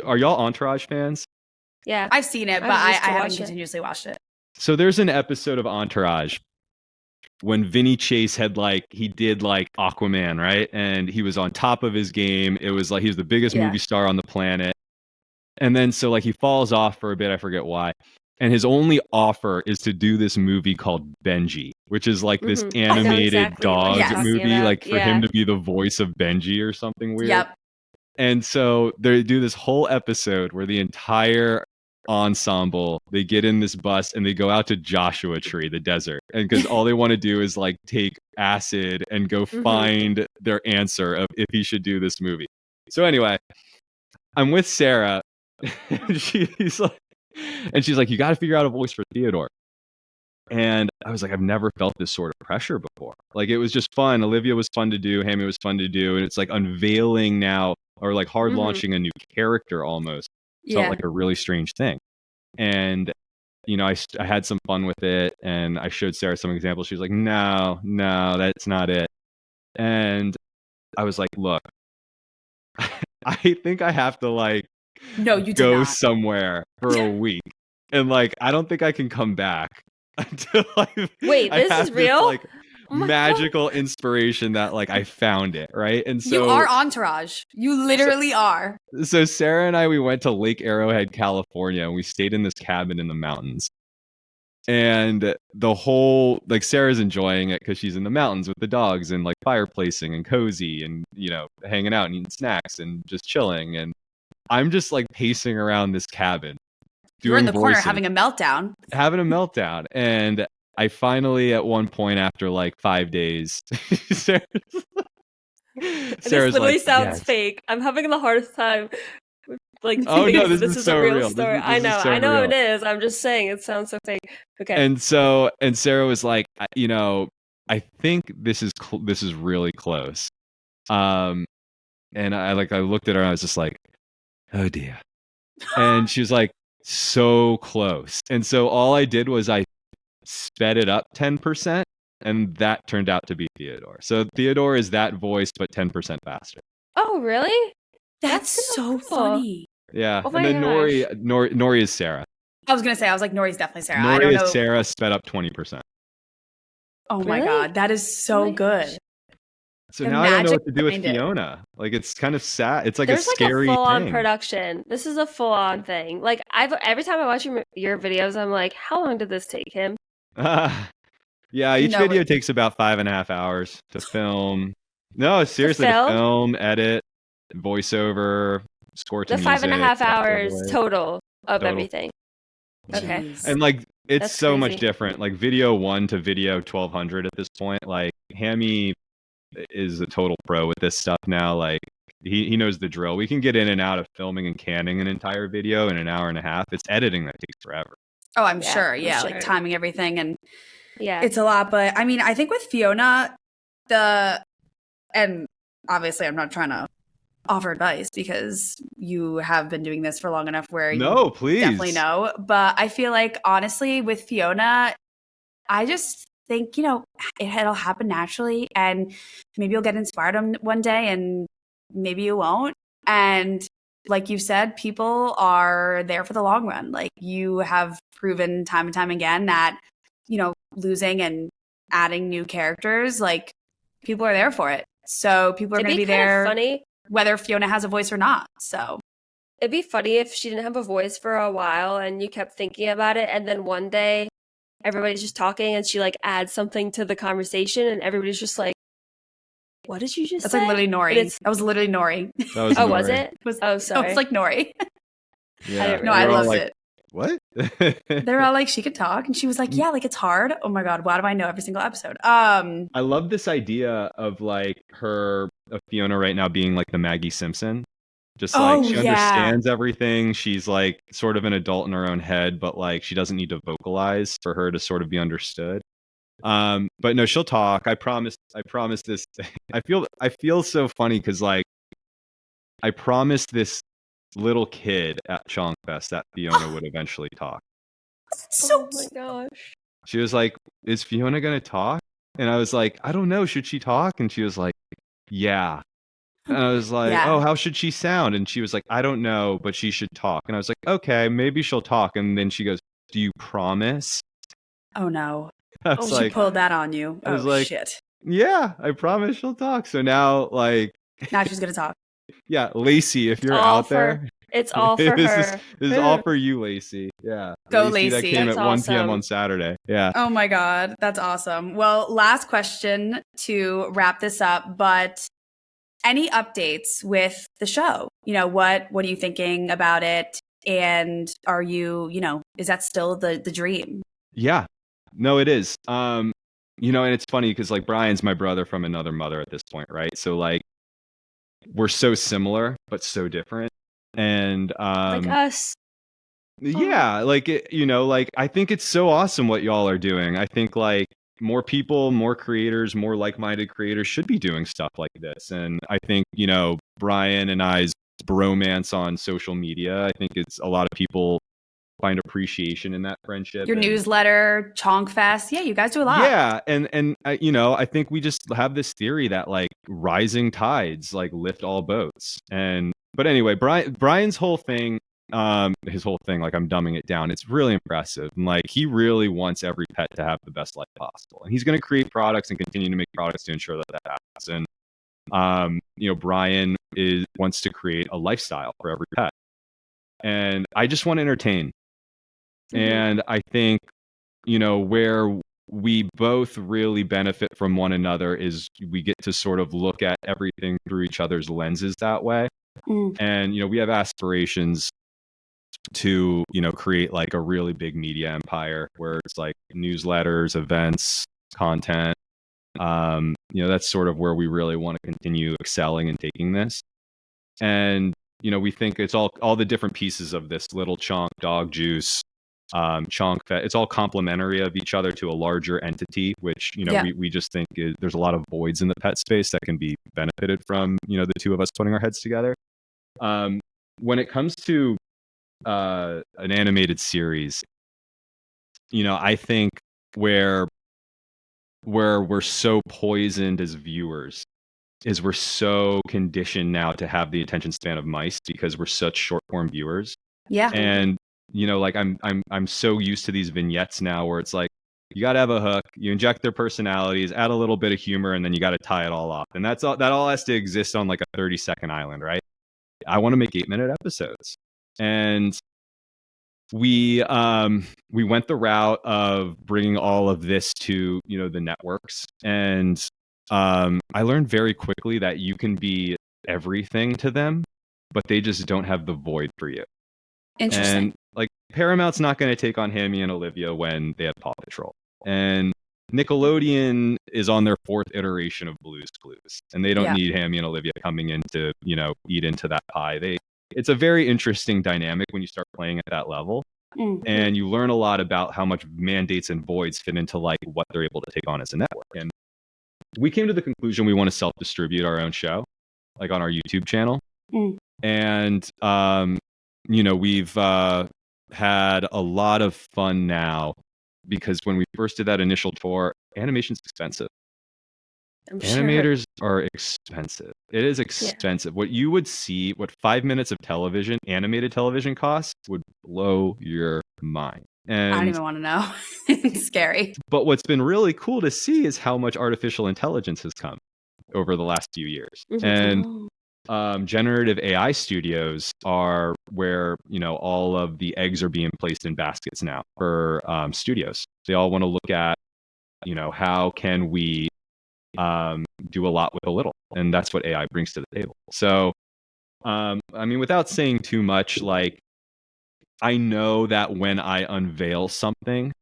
are y'all Entourage fans? Yeah, I've seen it, but I haven't continuously watched it. So there's an episode of Entourage when Vinny Chase he did like Aquaman, right? And he was on top of his game. It was like he was the biggest movie star on the planet. And then so like he falls off for a bit, I forget why. And his only offer is to do this movie called Benji, which is like this animated dog movie, like for him to be the voice of Benji or something weird. Yep. And so they do this whole episode where the entire ensemble, they get in this bus and they go out to Joshua Tree, the desert, and because all they want to do is like take acid and go find their answer of if he should do this movie. So anyway, I'm with Sarah and she's like, you got to figure out a voice for Theodore. And I was like, I've never felt this sort of pressure before. Like it was just fun. Olivia was fun to do, Hammy was fun to do, and it's like unveiling now or like hard launching a new character almost. Felt like a really strange thing. And I had some fun with it, and I showed Sarah some examples. She was like, no, that's not it. And I was like, look, I think I have to like go somewhere for a week, and like I don't think I can come back until wait, this is real? This, like magical inspiration that like I found it, right? And so you are Entourage. You literally are. So Sarah and we went to Lake Arrowhead, California, and we stayed in this cabin in the mountains. And the whole like Sarah's enjoying it because she's in the mountains with the dogs and like fireplacing and cozy and hanging out and eating snacks and just chilling. And I'm just like pacing around this cabin. You're in the corner having a meltdown. And I finally, at one point after like 5 days, Sarah's this literally sounds fake. I'm having the hardest time. Like, oh no, this is so a real real. Story. This I know, so I know real. it is. I'm just saying it sounds so fake. Okay. And Sarah was like, I think this is really close. And I looked at her and I was just like, oh dear. And she was like, so close. And so all I did was I sped it up 10%, and that turned out to be Theodore. So Theodore is that voice, but 10% faster. Oh, really? That's so funny. Yeah. Oh and then Nori is Sarah. I was like, Nori's definitely Sarah. Nori I don't know. is Sarah sped up 20%. Oh my God. That is so good. So now I don't know what to do with Fiona. Like, it's kind of sad. It's like a scary a full-on thing. production. This is a full-on thing. Like, every time I watch your videos, I'm like, how long did this take him? Yeah, each video takes about 5.5 hours to film. No, seriously, to film, edit, voiceover, score to music. 5.5 hours total of everything. Okay. Jeez. And like, it's That's so crazy. much different. Like video 1 to video 1200 at this point. Like Hammy is a total pro with this stuff now. Like he knows the drill. We can get in and out of filming and canning an entire video in an hour and a half. It's editing that takes forever. Oh, I'm sure. Yeah, like timing everything, and it's a lot. But I mean, I think with Fiona, and obviously I'm not trying to offer advice because you have been doing this for long enough where you please definitely know. But I feel like honestly with Fiona, I just think, it'll happen naturally, and maybe you'll get inspired one day and maybe you won't. And like you said, people are there for the long run. Like you have proven time and time again that, losing and adding new characters, like people are there for it. So people are It'd going to be be kind of there funny. whether Fiona has a voice or not. So It'd be funny if she didn't have a voice for a while and you kept thinking about it, and then one day everybody's just talking and she like adds something to the conversation and everybody's just like, what did you just that's say? like literally Nori. That was literally Nori. That was Oh, was Nori. it? was, Oh, That sorry. was like Nori. Yeah. No, I We're all loved like, it. what? They're all like, she could talk. And she was like, yeah, like it's hard. Oh my God. Why do I know every single episode? I love this idea of like of Fiona right now being like the Maggie Simpson. Just like she understands everything. She's like sort of an adult in her own head, but like she doesn't need to vocalize for her to sort of be understood. But no, she'll talk. I promise this. I feel so funny because like I promised this little kid at Chonk Fest that Fiona would eventually talk. So oh my gosh. She was like, "Is Fiona gonna talk?" And I was like, "I don't know. Should she talk?" And she was like, "Yeah." And I was like, Yeah. "Oh, how should she sound?" And she was like, "I don't know, but she should talk." And I was like, "Okay, maybe she'll talk." And then she goes, "Do you promise?" Oh no. I was She like, pulled that on you. I was Oh like, shit. "Yeah, I promise she'll talk." So now, like, Now she's gonna talk. yeah, Lacey, if you're all out there, It's all for her. this is all for you, Lacey. Yeah, Go, Lacey. That Lacey. came That's at 1 p.m. awesome. on Saturday. Yeah. Oh my God. That's awesome. Well, last question to wrap this up, but any updates with the show? What are you thinking about it? And are you, is that still the dream? Yeah. No, it is. And it's funny because like Brian's my brother from another mother at this point, right? So like we're so similar but so different. And Like us. yeah, like like I think it's so awesome what y'all are doing. I think like more people, more creators, more like-minded creators should be doing stuff like this. And I think, Brian and I's bromance on social media, I think it's a lot of people find appreciation in that friendship. Your newsletter, Chonk Fest. Yeah, you guys do a lot. Yeah, and I think we just have this theory that like rising tides like lift all boats. But anyway, Brian's whole thing, his whole thing, like I'm dumbing it down. It's really impressive. And like he really wants every pet to have the best life possible. And he's going to create products and continue to make products to ensure that happens. And Brian wants to create a lifestyle for every pet. And I just want to entertain. And I think, where we both really benefit from one another is we get to sort of look at everything through each other's lenses that way. And, we have aspirations to, create like a really big media empire where it's like newsletters, events, content. That's sort of where we really want to continue excelling and taking this. And, we think it's all the different pieces of this little chonk dog juice Chonk Fest. It's all complementary of each other to a larger entity, which we just think there's a lot of voids in the pet space that can be benefited from the two of us putting our heads together. When it comes to an animated series, I think where we're so poisoned as viewers is we're so conditioned now to have the attention span of mice because we're such short form viewers. Yeah. And like I'm so used to these vignettes now where it's like you got to have a hook, you inject their personalities, add a little bit of humor, and then you got to tie it all up. And that all has to exist on like a 30-second island, right? I want to make 8-minute episodes. And we went the route of bringing all of this to, the networks. And I learned very quickly that you can be everything to them, but they just don't have the void for you. Interesting. And like Paramount's not going to take on Hammy and Olivia when they have Paw Patrol. And Nickelodeon is on their 4th iteration of Blue's Clues. And they don't need Hammy and Olivia coming in to, eat into that pie. It's a very interesting dynamic when you start playing at that level. And you learn a lot about how much mandates and voids fit into like what they're able to take on as a network. And we came to the conclusion we want to self-distribute our own show, like on our YouTube channel. And we've had a lot of fun now because when we first did that initial tour, animation's expensive. I'm sure. Animators are expensive. It is expensive. What you would see, what 5 minutes of television, animated television costs would blow your mind. And I don't even want to know. It's scary. But what's been really cool to see is how much artificial intelligence has come over the last few years. And generative AI studios are where, you know, all of the eggs are being placed in baskets now for studios. They all want to look at, you know, how can we do a lot with a little, and that's what AI brings to the table. So, I mean, without saying too much, like, I know that when I unveil something,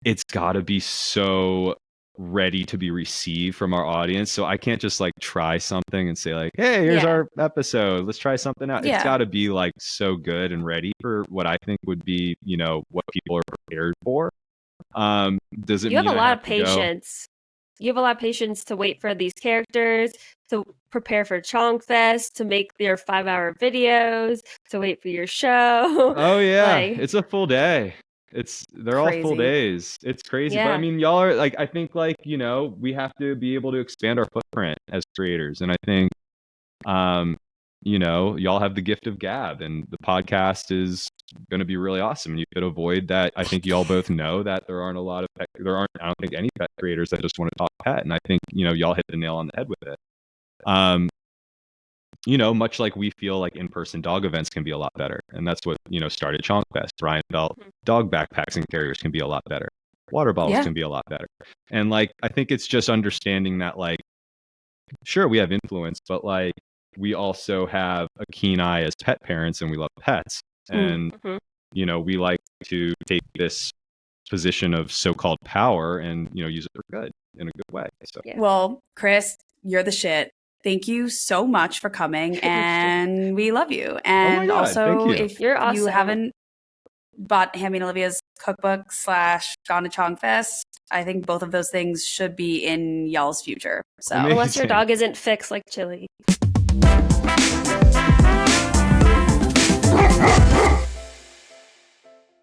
it's got to be so ready to be received from our audience. So I can't just like try something and say like, hey, here's our episode. Let's try something out. It's got to be like so good and ready for what I think would be, you know, what people are prepared for. Does it You mean have a I lot have of to go- patience. You have a lot of patience to wait for these characters, to prepare for Chong Fest, to make your 5-hour videos, to wait for your show. Oh yeah, Like, it's a full day. They're all full Crazy. days. It's crazy. But I Yeah. mean, y'all are like, I think like, you know, we have to be able to expand our footprint as creators. And I think you know, y'all have the gift of gab, and the podcast is going to be really awesome. And you could avoid that. I think y'all both know that there aren't, I don't think any pet creators that just want to talk pet. And I think, you know, y'all hit the nail on the head with it. You know, much like we feel like in-person dog events can be a lot better. And that's what, you know, started Chong Fest. Ryan felt dog backpacks and carriers can be a lot better. Water bottles can be a lot better. And like, I think it's just understanding that, like, sure, we have influence, but like, we also have a keen eye as pet parents, and we love pets. And, you know, we like to take this position of so-called power and, you know, use it for good in a good way. So, Well, Chris, you're the shit. Thank you so much for coming, and we love you. And God, also, thank you. if You're you awesome. haven't bought Hammy and Olivia's cookbook / gone to Chong Fest, I think both of those things should be in y'all's future. So Amazing. unless your dog isn't fixed like Chili.